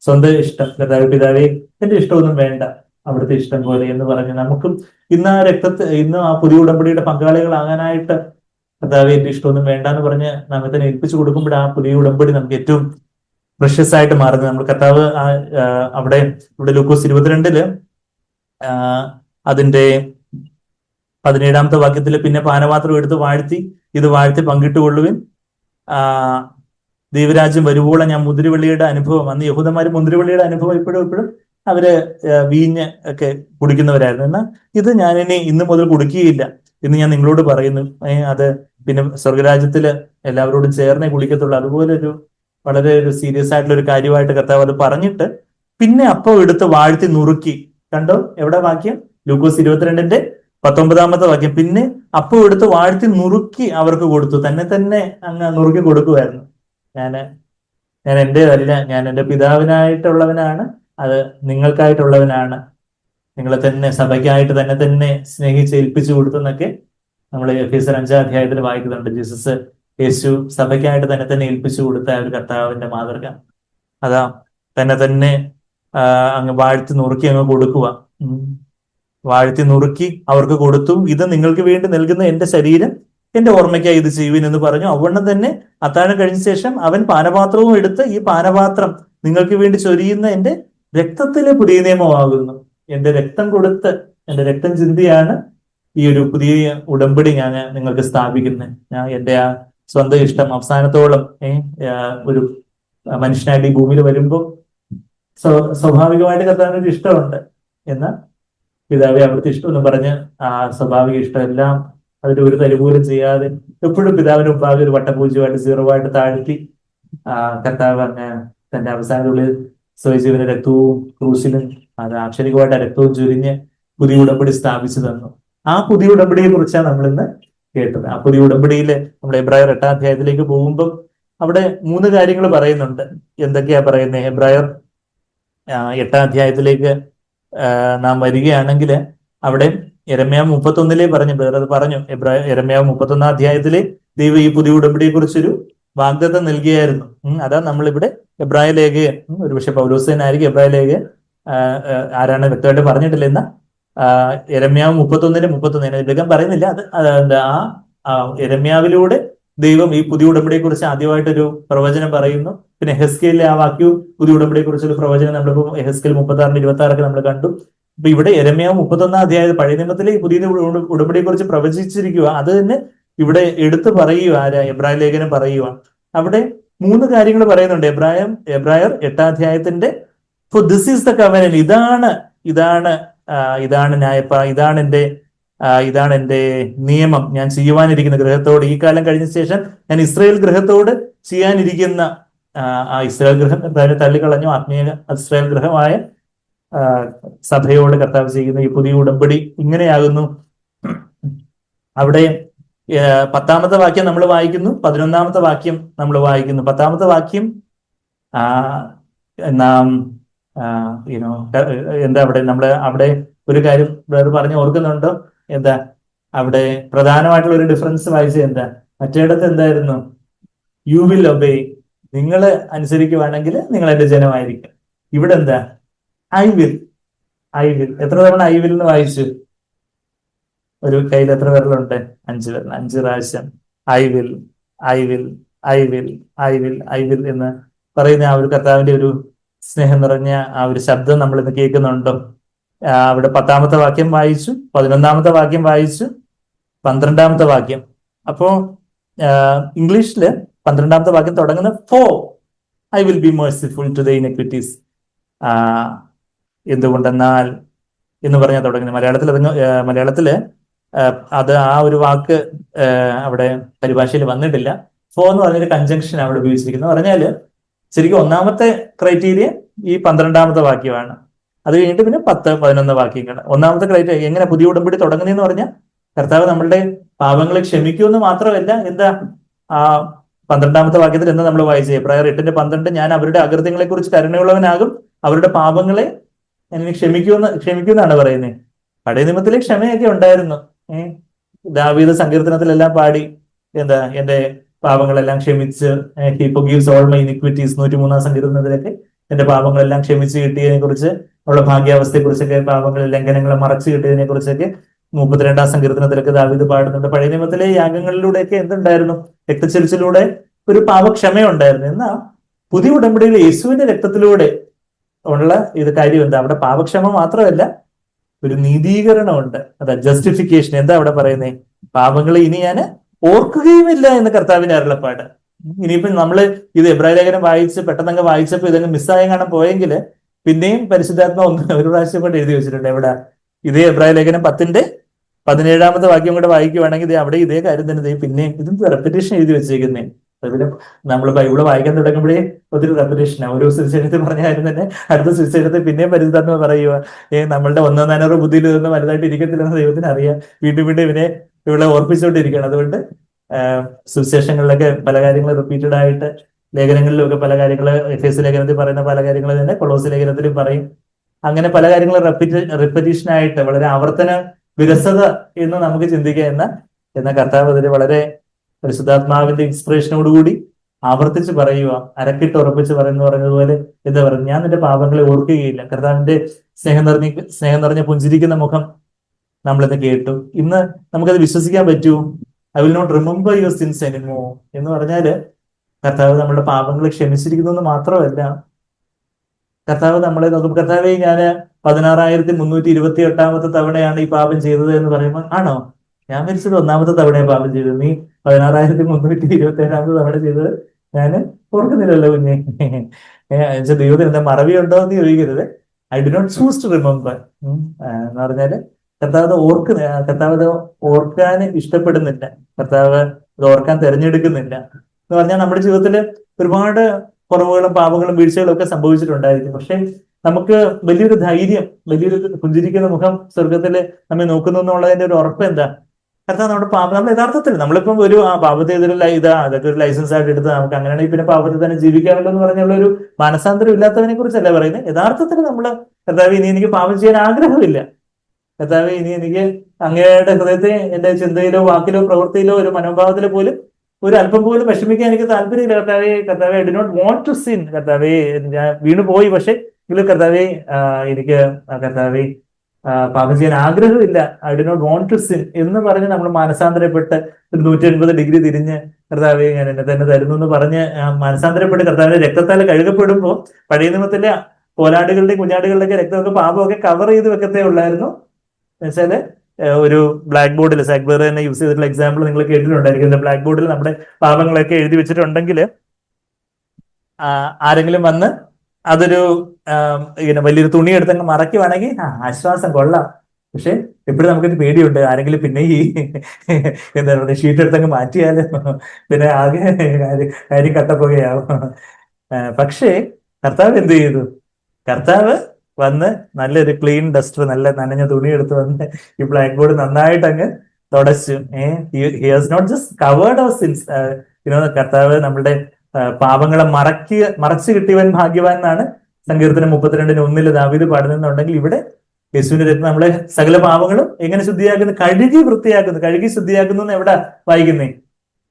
സ്വന്തം ഇഷ്ടം, കർത്താവ് പിതാവേ എന്റെ ഇഷ്ടമൊന്നും വേണ്ട, അവിടുത്തെ ഇഷ്ടം പോലെ എന്ന് പറഞ്ഞ് നമുക്കും ഇന്ന് ആ പുതിയ ഉടമ്പടിയുടെ പങ്കാളികളാകാനായിട്ട് കർത്താവെ എന്റെ ഇഷ്ടമൊന്നും വേണ്ട എന്ന് പറഞ്ഞ് നമ്മെ തന്നെ ഏൽപ്പിച്ചു കൊടുക്കുമ്പോൾ ആ പുതിയ ഉടമ്പടി നമുക്ക് ഏറ്റവും പ്രഷ്യസ് ആയിട്ട് മാറുന്നത്. നമ്മൾ കർത്താവ് ഇവിടെ ലൂക്കോസ് 22 അതിന്റെ 17-ാമത്തെ വാക്യത്തിൽ, പിന്നെ പാനപാത്രം എടുത്ത് ഇത് വാഴ്ത്തി പങ്കിട്ടുകൊള്ളുവിൻ, ദൈവരാജ്യം വരുവോളം ഞാൻ മുന്തിരിവള്ളിയുടെ അനുഭവം, അന്ന് യഹൂദന്മാര് മുന്തിരിവള്ളിയുടെ അനുഭവം ഇപ്പോഴും അവര് വീഞ്ഞ് ഒക്കെ കുടിക്കുന്നവരായിരുന്നു. എന്നാൽ ഇത് ഞാനിനി ഇന്ന് മുതൽ കുടിക്കുകയില്ല എന്ന് ഞാൻ നിങ്ങളോട് പറയുന്നു. അത് പിന്നെ സ്വർഗരാജ്യത്തില് എല്ലാവരോടും ചേർന്നേ കുടിക്കത്തുള്ളൂ. അതുപോലെ വളരെ സീരിയസ് ആയിട്ടുള്ള ഒരു കാര്യമായിട്ട് കർത്താവ് അത് പറഞ്ഞിട്ട് പിന്നെ അപ്പം എടുത്ത് വാഴ്ത്തി നുറുക്കി. കണ്ടോ എവിടെ വാക്യം? ലൂക്കോസ് 22-ന്റെ 19-ാമത്തെ വാക്യം. പിന്നെ അപ്പം എടുത്ത് വാഴ്ത്തി നുറുക്കി അവർക്ക് കൊടുത്തു. തന്നെ അങ്ങ് നുറുക്കി കൊടുക്കുമായിരുന്നു. ഞാൻ എന്റേതല്ല, ഞാൻ എൻ്റെ പിതാവിനായിട്ടുള്ളവനാണ്, അത് നിങ്ങൾക്കായിട്ടുള്ളവനാണ്, നിങ്ങളെ തന്നെ സഭയ്ക്കായിട്ട് തന്നെ സ്നേഹിച്ച് ഏൽപ്പിച്ചു കൊടുത്തെന്നൊക്കെ നമ്മൾ എഫേസ്യർ 5-ാം അധ്യായത്തിൽ വായിക്കുന്നുണ്ട്. യേശു സഭയ്ക്കായിട്ട് തന്നെ ഏൽപ്പിച്ചു കൊടുത്ത ഒരു കർത്താവിന്റെ മാതൃക അതാ. തന്നെ അങ്ങ് വാഴ്ത്തി നുറുക്കി അങ്ങ് കൊടുക്കുക. വാഴ്ത്തി നുറുക്കി അവർക്ക് കൊടുത്തു. ഇത് നിങ്ങൾക്ക് വേണ്ടി നൽകുന്ന എന്റെ ശരീരം, എന്റെ ഓർമ്മയ്ക്കായി ഇത് ചെയ്യുവിൻ എന്ന് പറഞ്ഞു. അവണ്ണം തന്നെ അത്താഴം കഴിഞ്ഞ ശേഷം അവൻ പാനപാത്രവും എടുത്ത്, ഈ പാനപാത്രം നിങ്ങൾക്ക് വേണ്ടി ചൊരിയുന്ന എന്റെ രക്തത്തിലെ പുതിയ നിയമമാകുന്നു. എന്റെ രക്തം കൊടുത്ത്, എന്റെ രക്തം ചിന്തിയാണ് ഈ ഒരു പുതിയ ഉടമ്പടി ഞാൻ നിങ്ങൾക്ക് സ്ഥാപിക്കുന്നത്. ഞാൻ എന്റെ ആ സ്വന്തം ഇഷ്ടം അവസാനത്തോളം ഒരു മനുഷ്യനായിട്ട് ഈ ഭൂമിയിൽ വരുമ്പോൾ സ്വാഭാവികമായിട്ട് കർത്താവിനൊരു ഇഷ്ടമുണ്ട്. എന്നാൽ പിതാവെ അവിടുത്തെ ഇഷ്ടം എന്ന് പറഞ്ഞ് ആ സ്വാഭാവിക ഇഷ്ടം എല്ലാം അതിന്റെ ഒരു തരിപോലും ചെയ്യാതെ എപ്പോഴും പിതാവിന് മുമ്പാകെ ഒരു വട്ടപൂജ്യമായിട്ട് 0 താഴ്ത്തി കർത്താവ് അങ്ങ് തന്റെ അവസാനത്തിനുള്ളിൽ സ്വയജീവന രക്തവും ക്രൂശിലും അത് ആക്ഷരികമായിട്ട് ആ രക്തവും ചുരിഞ്ഞ് പുതിയ ഉടമ്പടി സ്ഥാപിച്ചു തന്നു. ആ പുതിയ ഉടമ്പടിയെ കുറിച്ചാണ് നമ്മൾ ഇന്ന് കേട്ടത്. ആ പുതിയ ഉടമ്പടിയില് നമ്മൾ എബ്രായർ 8-ാം അധ്യായത്തിലേക്ക് പോകുമ്പോൾ അവിടെ 3 കാര്യങ്ങൾ പറയുന്നുണ്ട്. എന്തൊക്കെയാ പറയുന്നത്? എബ്രായർ 8-ാം അധ്യായത്തിലേക്ക് നാം വരികയാണെങ്കിൽ അവിടെ യെരമ്യാവ് 31 പറഞ്ഞു, വേറെ പറഞ്ഞു. യെരമ്യാവ് 31-ാം അധ്യായത്തില് ദൈവം ഈ പുതിയ ഉടമ്പടിയെ കുറിച്ചൊരു വാഗ്ദത്തം നൽകിയായിരുന്നു. അതാ നമ്മളിവിടെ എബ്രായ ലേഖകൻ, ഒരുപക്ഷെ പൗലോസേനായിരിക്കും എബ്രായ ലേഖകൻ, ആരാണ് വ്യക്തമായിട്ട് പറഞ്ഞിട്ടില്ല എന്ന യെരമ്യാവ് 31-31 ഇതിലകം പറയുന്നില്ല. അത് യെരമ്യാവിലൂടെ ദൈവം ഈ പുതിയ ഉടമ്പടിയെ കുറിച്ച് ആദ്യമായിട്ടൊരു പ്രവചനം പറയുന്നു. പിന്നെ ഹെസ്കേലിലെ ആ വാക്യവും പുതിയ ഉടമ്പടിയെ കുറിച്ചൊരു പ്രവചനം നമ്മളിപ്പോ ഹെസ്കേൽ 36-26 നമ്മൾ കണ്ടു. അപ്പൊ ഇവിടെ യെരമ്യാവ് 31-ാം അധ്യായം പഴയ നിയമത്തിലെ ഈ പുതിയ ഉടമ്പടിയെ കുറിച്ച് പ്രവചിച്ചിരിക്കുക. അത് തന്നെ ഇവിടെ എടുത്തു പറയുക, എബ്രായ ലേഖനം പറയുക. അവിടെ 3 കാര്യങ്ങൾ പറയുന്നുണ്ട്. എബ്രായർ 8-ാം അധ്യായത്തിന്റെ for this is the covenant, ഇതാണ് ന്യായപ്പ, ഇതാണ് എന്റെ നിയമം, ഞാൻ ചെയ്യുവാനിരിക്കുന്ന ഗൃഹത്തോട്, ഈ കാലം കഴിഞ്ഞ ശേഷം ഞാൻ ഇസ്രായേൽ ഗൃഹത്തോട് ചെയ്യാനിരിക്കുന്ന, ആ ഇസ്രായേൽ ഗൃഹം തള്ളിക്കളഞ്ഞു, ആത്മീയ ഇസ്രായേൽ ഗൃഹമായ സഭയോട് കർത്താവ് ചെയ്യുന്ന ഈ പുതിയ ഉടമ്പടി ഇങ്ങനെയാകുന്നു. അവിടെ 10-ാമത്തെ വാക്യം നമ്മൾ വായിക്കുന്നു, 11-ാമത്തെ വാക്യം നമ്മൾ വായിക്കുന്നു. 10-ാമത്തെ വാക്യം നാം എന്താ അവിടെ ഒരു കാര്യം വേറെ പറഞ്ഞ് ഓർക്കുന്നുണ്ടോ? എന്താ അവിടെ പ്രധാനമായിട്ടുള്ള ഒരു ഡിഫറൻസ് വായിച്ചത് എന്താ? മറ്റേടത്ത് എന്തായിരുന്നു? യു വിൽ ഒബേ, നിങ്ങൾ അനുസരിക്കുവാണെങ്കിൽ നിങ്ങൾ എന്റെ ജനമായിരിക്കും. ഇവിടെ എന്താ? I will. എത്ര തവണ ഐ വിൽ എന്ന് വായിച്ചു? ഒരു കയ്യിൽ എത്ര വിരലുണ്ട്? 5 വിരൽ. 5 പ്രാവശ്യം ഐ വിൽ എന്ന് പറയുന്ന ആ ഒരു കർത്താവിന്റെ ഒരു സ്നേഹം നിറഞ്ഞ ആ ഒരു ശബ്ദം നമ്മൾ ഇന്ന് കേൾക്കുന്നുണ്ടോ? അവിടെ 10-ാമത്തെ വാക്യം വായിച്ചു, 11-ാമത്തെ വാക്യം വായിച്ചു, 12-ാമത്തെ വാക്യം. അപ്പോ ഇംഗ്ലീഷില് 12-ാമത്തെ വാക്യം തുടങ്ങുന്ന for I will be merciful to the inequities, എന്തുകൊണ്ടെന്നാൽ എന്ന് പറഞ്ഞാൽ തുടങ്ങുന്നത്. മലയാളത്തില് അത് ആ ഒരു വാക്ക് അവിടെ പരിഭാഷയിൽ വന്നിട്ടില്ല. ഫോ എന്ന് പറഞ്ഞൊരു കൺജങ്ഷൻ അവിടെ ഉപയോഗിച്ചിരിക്കുന്നത്. പറഞ്ഞാല് ശരിക്കും ഒന്നാമത്തെ ക്രൈറ്റീരിയ ഈ 12-ാമത്തെ വാക്യമാണ്. അത് കഴിഞ്ഞിട്ട് പിന്നെ 10, 11 വാക്യങ്ങൾ. ഒന്നാമത്തെ ക്രൈറ്റീരിയ എങ്ങനെ പുതിയ ഉടമ്പടി തുടങ്ങുന്നതെന്ന് പറഞ്ഞാൽ കർത്താവ് നമ്മളുടെ പാപങ്ങളെ ക്ഷമിക്കുമെന്ന് മാത്രമല്ല, എന്താ ആ 12-ാമത്തെ വാക്യത്തിൽ എന്താ നമ്മൾ വായിച്ചത്? എബ്രായർ 8-12, ഞാൻ അവരുടെ അകൃത്യങ്ങളെ കുറിച്ച് കരുണയുള്ളവനാകും, അവരുടെ പാപങ്ങളെ എന്നെ ക്ഷമിക്കുമെന്നാണ് പറയുന്നത്. പഴയ നിയമത്തിലെ ക്ഷമയൊക്കെ ഉണ്ടായിരുന്നു. ദാവീദ് സങ്കീർത്തനത്തിലെല്ലാം പാടി, എന്താ എന്റെ പാപങ്ങളെല്ലാം ക്ഷമിച്ച്, ഹി ഫൊർഗീവ്സ് ഓൾ മൈ ഇനിക്വിറ്റീസ്, 103-ാം സങ്കീർത്തനത്തിലൊക്കെ എന്റെ പാപങ്ങളെല്ലാം ക്ഷമിച്ച് കിട്ടിയതിനെ കുറിച്ച്, അവളുടെ ഭാഗ്യാവസ്ഥയെ കുറിച്ചൊക്കെ, പാപങ്ങൾ ലംഘനങ്ങളെ മറച്ചു കിട്ടിയതിനെ കുറിച്ചൊക്കെ 32-ാം സങ്കീർത്തനത്തിലൊക്കെ ദാവീദ് പാടുന്നുണ്ട്. പഴയ നിയമത്തിലെ യാഗങ്ങളിലൂടെയൊക്കെ എന്തുണ്ടായിരുന്നു? രക്തച്ചൊരിച്ചിലൂടെ ഒരു പാപക്ഷമയുണ്ടായിരുന്നു. എന്നാൽ പുതിയ ഉടമ്പടിയിൽ യേശുവിന്റെ രക്തത്തിലൂടെ ഉള്ള ഇത് കാര്യം എന്താ? അവിടെ പാപക്ഷമ മാത്രമല്ല, ഒരു നീതീകരണമുണ്ട്. അതാ ജസ്റ്റിഫിക്കേഷൻ. എന്താ അവിടെ പറയുന്നേ? പാപങ്ങളെ ഇനി ഞാൻ ഓർക്കുകയുമില്ല എന്ന് കർത്താവിന്റെ അരുളപ്പാട്. ഇനിയിപ്പം നമ്മള് ഇത് എബ്രായ ലേഖനം വായിച്ച് പെട്ടെന്നങ്ങ് വായിച്ചപ്പോ ഇതങ്ങ് മിസ്സായ കാണാൻ പോയെങ്കിൽ പിന്നെയും പരിശുദ്ധാത്മ ഒരു പ്രാവശ്യം കൊണ്ട് എഴുതി വെച്ചിട്ടുണ്ട്. എവിടെ? ഇതേ എബ്രായ ലേഖനം 10-ന്റെ 17-ാമത്തെ വാക്യം കൂടെ വായിക്കുവാണെങ്കിൽ അവിടെ ഇതേ കാര്യം തന്നെ പിന്നെയും ഇതെന്ത് റെപ്പിറ്റേഷൻ എഴുതി വെച്ചേക്കുന്നേ. അതുപോലെ നമ്മൾ ബൈബിള് വായിക്കാൻ തുടങ്ങുമ്പോഴേ ഒത്തിരി റെപ്പിറ്റേഷനാണ്. ഓരോ സുവിശേഷത്തിൽ പറഞ്ഞ കാര്യം തന്നെ അടുത്ത സുവിശേഷത്തിൽ പിന്നെയും പരിശുദ്ധാത്മ പറയുക, നമ്മളുടെ 1-4 ബുദ്ധിയിൽ നിന്ന് വലുതായിട്ട് ഇരിക്കത്തില്ലെന്ന് ദൈവത്തിന് അറിയാം. വീണ്ടും ഇവിടെ ഓർപ്പിച്ചുകൊണ്ടിരിക്കുകയാണ്. അതുകൊണ്ട് സുവിശേഷങ്ങളിലൊക്കെ പല കാര്യങ്ങൾ റിപ്പീറ്റഡ് ആയിട്ട്, ലേഖനങ്ങളിലൊക്കെ പല കാര്യങ്ങൾ, എഫേസ് ലേഖനത്തിൽ പറയുന്ന പല കാര്യങ്ങൾ തന്നെ കൊളോസ് ലേഖനത്തിലും പറയും. അങ്ങനെ പല കാര്യങ്ങൾ റിപ്പറ്റീഷൻ ആയിട്ട് വളരെ ആവർത്തന വിരസത എന്ന് നമുക്ക് ചിന്തിക്കുക. എന്ന കർത്താവ് അതിന് വളരെ പരിശുദ്ധാത്മാവിന്റെ ഇൻസ്പിറേഷനോടുകൂടി ആവർത്തിച്ച് പറയുക, അരക്കിട്ട് ഉറപ്പിച്ച് പറഞ്ഞതുപോലെ എന്താ പറയുക, ഞാൻ നിന്റെ പാപങ്ങളെ ഓർക്കുകയില്ല. കർത്താവിന്റെ സ്നേഹം നിറഞ്ഞ പുഞ്ചിരിക്കുന്ന മുഖം നമ്മളിന്ന് കേട്ടു. ഇന്ന് നമുക്കത് വിശ്വസിക്കാൻ പറ്റൂ. I will not remember your sins anymore എന്ന് പറഞ്ഞാല് കർത്താവ് നമ്മുടെ പാപങ്ങളെ ക്ഷമിച്ചിരിക്കുന്നു എന്ന് മാത്രമല്ല, കർത്താവ് നമ്മളെ നോക്കും. കർത്താവെ, ഞാൻ 16,328-ാമത്തെ തവണയാണ് ഈ പാപം ചെയ്തത് എന്ന് പറയുമ്പോൾ, ആണോ? ഞാൻ മരിച്ചത് 1-ാമത്തെ തവണയാണ് പാപം ചെയ്തത്, നീ 16,327-ാമത്തെ തവണ ചെയ്തത് ഞാൻ ഓർക്കുന്നില്ലല്ലോ കുഞ്ഞെ. ദൈവത്തിന് എന്താ മറവിയുണ്ടോ എന്ന് ചോദിക്കരുത്. I do not choose to remember എന്ന് പറഞ്ഞാല് കർത്താവ് അത് ഓർക്കാൻ ഇഷ്ടപ്പെടുന്നില്ല. കർത്താവ് അത് ഓർക്കാൻ തിരഞ്ഞെടുക്കുന്നില്ല എന്ന് പറഞ്ഞാൽ നമ്മുടെ ജീവിതത്തിൽ ഒരുപാട് കുറവുകളും പാപങ്ങളും വീഴ്ചകളും ഒക്കെ സംഭവിച്ചിട്ടുണ്ടായിരിക്കും. പക്ഷെ നമുക്ക് വലിയൊരു ധൈര്യം, വലിയൊരു പുഞ്ചിരിക്കുന്ന മുഖം സ്വർഗത്തില് നമ്മെ നോക്കുന്നു എന്നുള്ളതിന്റെ ഒരു ഉറപ്പ് എന്താ? കർത്താവ് നമ്മുടെ പാപം, നമ്മൾ യഥാർത്ഥത്തിൽ നമ്മളിപ്പം ഒരു പാപത്തെ എതിരല്ല അതൊക്കെ ഒരു ലൈസൻസ് ആയിട്ട് എടുത്ത് നമുക്ക് അങ്ങനെയാണെങ്കിൽ പിന്നെ പാപത്തിൽ തന്നെ ജീവിക്കാമല്ലോ എന്ന് പറഞ്ഞുള്ള ഒരു മാനസാന്തരം ഇല്ലാത്തവനെ കുറിച്ചല്ല പറയുന്നത്. യഥാർത്ഥത്തിൽ നമ്മള് കർത്താവ് ഇനി എനിക്ക് പാപം ചെയ്യാൻ ആഗ്രഹമില്ല, കർത്താവ് ഇനി എനിക്ക് അങ്ങയുടെ ഹൃദയത്തെ എന്റെ ചിന്തയിലോ വാക്കിലോ പ്രവൃത്തിയിലോ ഒരു മനോഭാവത്തിലോ പോലും ഒരു അല്പം പോലും വിഷമിക്കാൻ എനിക്ക് താല്പര്യമില്ല കർത്താവെ I do not want to sin. കർത്താവെ ഞാൻ വീണു പോയി, പക്ഷെ എങ്കിലും കർത്താവെ എനിക്ക് കർത്താവെ പാപം ചെയ്യാൻ ആഗ്രഹമില്ല, I do not want to sin എന്ന് പറഞ്ഞ് നമ്മൾ മാനസാന്തരപ്പെട്ട് ഒരു 180 ഡിഗ്രി തിരിഞ്ഞ് കർത്താവെ ഞാൻ എന്നെ തന്നെ തരുന്നു എന്ന് പറഞ്ഞ് മാനസാന്തരപ്പെട്ട് കർത്താവിന്റെ രക്തത്താൽ കഴുകപ്പെടുമ്പോൾ പഴയ നിയമത്തിലെ കോലാടുകളുടെയും കുഞ്ഞാടുകളുടെയൊക്കെ രക്തമൊക്കെ പാപമൊക്കെ കവർ ചെയ്ത് വെക്കത്തേ ഉള്ളായിരുന്നു. എന്നുവെച്ചാല് ഒരു ബ്ലാക്ക് ബോർഡിൽ സാഗ്ബർ തന്നെ യൂസ് ചെയ്തിട്ടുള്ള എക്സാമ്പിൾ നിങ്ങൾ കേട്ടിട്ടുണ്ടായിരിക്കും. ബ്ലാക്ക് ബോർഡിൽ നമ്മുടെ പാപങ്ങളൊക്കെ എഴുതി വെച്ചിട്ടുണ്ടെങ്കിൽ ആരെങ്കിലും വന്ന് അതൊരു ഇങ്ങനെ വലിയൊരു തുണി എടുത്തങ്ങ് മറയ്ക്കുവാണെങ്കിൽ ആശ്വാസം കൊള്ളാം. പക്ഷെ എപ്പോഴും നമുക്കൊരു പേടിയുണ്ട്, ആരെങ്കിലും പിന്നെ ഈ എന്താ പറയുക ഷീറ്റ് എടുത്തങ്ങ് മാറ്റിയാലും പിന്നെ ആകെ കാര്യം കട്ടപ്പുകയാവും. പക്ഷേ കർത്താവ് എന്ത് ചെയ്തു? കർത്താവ് വന്ന് നല്ലൊരു ക്ലീൻ ഡസ്റ്റർ, നല്ല നനഞ്ഞ തുണി എടുത്ത് വന്ന് ഈ ബ്ലാക്ക് ബോർഡ് നന്നായിട്ട് അങ്ങ് തുടച്ചു. He has not just covered our sins. കർത്താവ് നമ്മുടെ പാപങ്ങളെ മറച്ചു കിട്ടിയവൻ ഭാഗ്യവാൻ എന്നാണ് സങ്കീർത്തനം 32:1 ദാവീദ് പാടുന്നുണ്ടെങ്കിൽ ഇവിടെ യേശുവിന്റെ രക്തം നമ്മളെ സകല പാപങ്ങളും എങ്ങനെ ശുദ്ധിയാക്കുന്നു? കഴുകി വൃത്തിയാക്കുന്നു. കഴുകി ശുദ്ധിയാക്കുന്നു എന്ന് എവിടെ വായിക്കുന്നേ?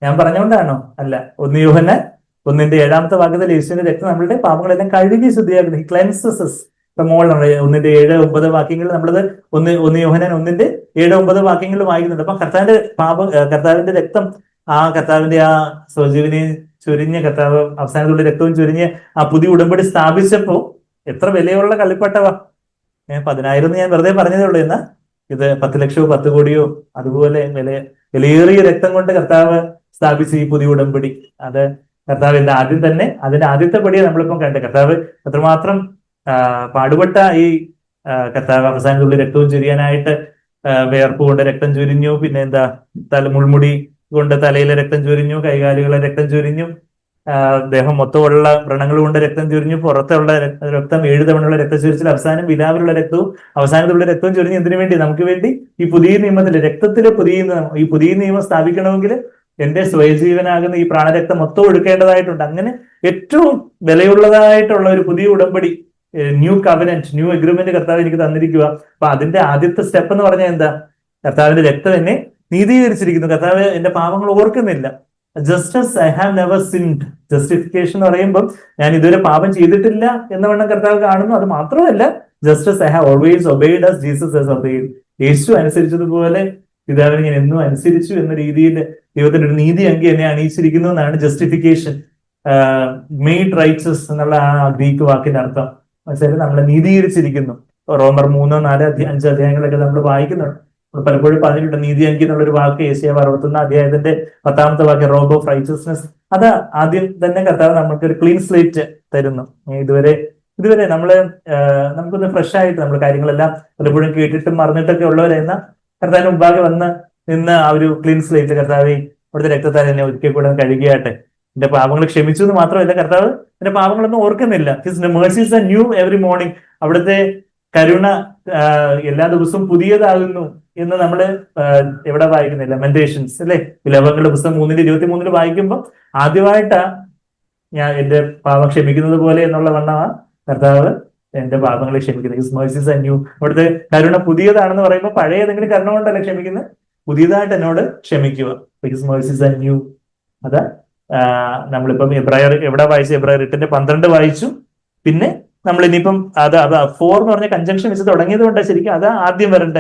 ഞാൻ പറഞ്ഞുകൊണ്ടാണോ? അല്ല. 1 യോഹന്നാൻ 1:7 വാക്യത്തിൽ യേശുവിന്റെ രക്തം നമ്മളുടെ പാപങ്ങളെല്ലാം കഴുകി ശുദ്ധിയാക്കുന്നു. He cleanses us. ഇപ്പൊ മോളിലാണ് 1:7-9 വാക്യങ്ങൾ നമ്മളത് 1 യോഹന്നാൻ 1:7-9 വാക്യങ്ങളിൽ വായിക്കുന്നുണ്ട്. അപ്പൊ കർത്താവിന്റെ രക്തം, കർത്താവിന്റെ സ്വജീവനെ ചൊരിഞ്ഞ് കർത്താവ് അവസാനത്തുള്ള രക്തവും ചൊരിഞ്ഞ് ആ പുതിയ ഉടമ്പടി സ്ഥാപിച്ചപ്പോ എത്ര വിലയുള്ള കളിപ്പട്ടവാ. 10,000 ഞാൻ വെറുതെ പറഞ്ഞതേ ഉള്ളൂ. എന്നാൽ ഇത് 10 ലക്ഷമോ 10 കോടിയോ അതുപോലെ വിലയേറിയ രക്തം കൊണ്ട് കർത്താവ് സ്ഥാപിച്ച ഈ പുതിയ ഉടമ്പടി, അത് കർത്താവിന്റെ ആദ്യം തന്നെ അതിന്റെ ആദ്യത്തെ പടിയെ നമ്മളിപ്പം കണ്ട് കർത്താവ് അത്രമാത്രം പാടുപെട്ട ഈ കർത്താവ് അവസാനത്തുള്ള രക്തവും ചൊരിയാനായിട്ട് വേർപ്പ് കൊണ്ട് രക്തം ചൊരിഞ്ഞു. പിന്നെ എന്താ മുൾമുടി കൊണ്ട് തലയിലെ രക്തം ചൊരിഞ്ഞു, കൈകാലുകളെ രക്തം ചൊരിഞ്ഞു, ദേഹം മൊത്തമുള്ള വ്രണങ്ങൾ കൊണ്ട് രക്തം ചൊരിഞ്ഞു, പുറത്തുള്ള രക്തം 7 തവണയുള്ള രക്തചൊരിച്ചിൽ, അവസാനം വിലാവിലുള്ള രക്തവും അവസാനത്തുള്ള രക്തവും ചൊരിഞ്ഞ് എന്തിനു വേണ്ടി? നമുക്ക് വേണ്ടി ഈ പുതിയ നിയമത്തിലെ രക്തത്തിലെ ഈ പുതിയ നിയമം സ്ഥാപിക്കണമെങ്കിൽ എന്റെ സ്വയജീവനാകുന്ന ഈ പ്രാണരക്തം മൊത്തം എടുക്കേണ്ടതായിട്ടുണ്ട്. അങ്ങനെ ഏറ്റവും വിലയുള്ളതായിട്ടുള്ള ഒരു പുതിയ ഉടമ്പടി, ന്യൂ കവനന്റ്, ന്യൂ എഗ്രിമെന്റ് കർത്താവ് എനിക്ക് തന്നിരിക്കുക. അപ്പൊ അതിന്റെ ആദ്യത്തെ സ്റ്റെപ്പ് എന്ന് പറഞ്ഞാൽ എന്താ? കർത്താവിന്റെ രക്തം എന്നെ നീതീകരിച്ചിരിക്കുന്നു. കർത്താവ് എന്റെ പാപങ്ങൾ ഓർക്കുന്നില്ല. Just as I have never sinned. Justification എന്ന് പറയുമ്പോൾ ഞാൻ ഇതുവരെ പാപം ചെയ്തിട്ടില്ല എന്ന വണ്ണം കർത്താവ് കാണുന്നു. അത് മാത്രമല്ല, just as I have always obeyed as Jesus has obeyed. യേശു അനുസരിച്ചതുപോലെ പിതാവിനെ ഞാൻ എന്നും അനുസരിച്ചു എന്ന രീതിയിൽ ദൈവത്തിന്റെ ഒരു നീതി അങ്കി എന്നെ അണിയിച്ചിരിക്കുന്നു എന്നാണ് ജസ്റ്റിഫിക്കേഷൻ. മെയ്ഡ് റൈറ്റ്സസ് എന്നുള്ള ആ ഗ്രീക്ക് വാക്കിന്റെ അർത്ഥം മനസ്സിലായി, നമ്മളെ നീതീകരിച്ചിരിക്കുന്നു. റോമർ 3, 4, 5 അധ്യായങ്ങളൊക്കെ നമ്മൾ വായിക്കുന്നുണ്ട്. പലപ്പോഴും പറഞ്ഞിട്ടുണ്ട് നീതി അങ്കി എന്നുള്ളൊരു വാക്ക് യേശയ്യാവ് 61 അധ്യായത്തിന്റെ 10-ാമത്തെ വാക്യം, റോബ് ഓഫ് റൈച്ചസ്നെസ്. അത് ആദ്യം തന്നെ കർത്താവ് നമുക്ക് ഒരു ക്ലീൻ സ്ലേറ്റ് തരുന്നു. ഇതുവരെ നമുക്കൊന്ന് ഫ്രഷ് ആയിട്ട് നമ്മൾ കാര്യങ്ങളെല്ലാം പലപ്പോഴും കേട്ടിട്ടും മറന്നിട്ടൊക്കെ ഉള്ളവരെന്ന കർത്താവിന് മുമ്പാകെ വന്ന് നിന്ന് ആ ഒരു ക്ലീൻ സ്ലേറ്റ്, കർത്താവ് അവിടുത്തെ രക്തത്താൽ എന്നെ ഒരിക്കൽ കൂടെ കഴുകിയാട്ടെ, എന്റെ പാപങ്ങൾ ക്ഷമിച്ചു എന്ന് മാത്രമല്ല, കർത്താവ് എന്റെ പാപങ്ങളൊന്നും ഓർക്കുന്നില്ല. His mercies are new every morning. അവിടുത്തെ കരുണ എല്ലാ ദിവസവും പുതിയതാകുന്നു എന്ന് നമ്മള് എവിടെ വായിക്കുന്നില്ല? ലെമന്റേഷൻസ് അല്ലെ, വിലാപങ്ങളുടെ പുസ്തകം 3:23 വായിക്കുമ്പോൾ ആദ്യമായിട്ടാ ഞാൻ എന്റെ പാപം ക്ഷമിക്കുന്നത് പോലെ എന്നുള്ള വണ്ണമാണ് കർത്താവ് എന്റെ പാപങ്ങളെ ക്ഷമിക്കുന്നത്. His mercies are new. അവിടുത്തെ കരുണ പുതിയതാണെന്ന് പറയുമ്പോൾ പഴയ ഏതെങ്കിലും കരുണ കൊണ്ടല്ല ക്ഷമിക്കുന്നത്, പുതിയതായിട്ട് എന്നോട് ക്ഷമിക്കുക. His mercies are new. അത് നമ്മളിപ്പം എബ്രായർ എവിടെ വായിച്ചു? എബ്രായർ 8:12 വായിച്ചു. പിന്നെ നമ്മൾ ഇനിയിപ്പം അത് 4 എന്ന് പറഞ്ഞ കൺജങ്ഷൻ വെച്ച് തുടങ്ങിയത് കൊണ്ട് ശരിക്കും അത് ആദ്യം വരേണ്ട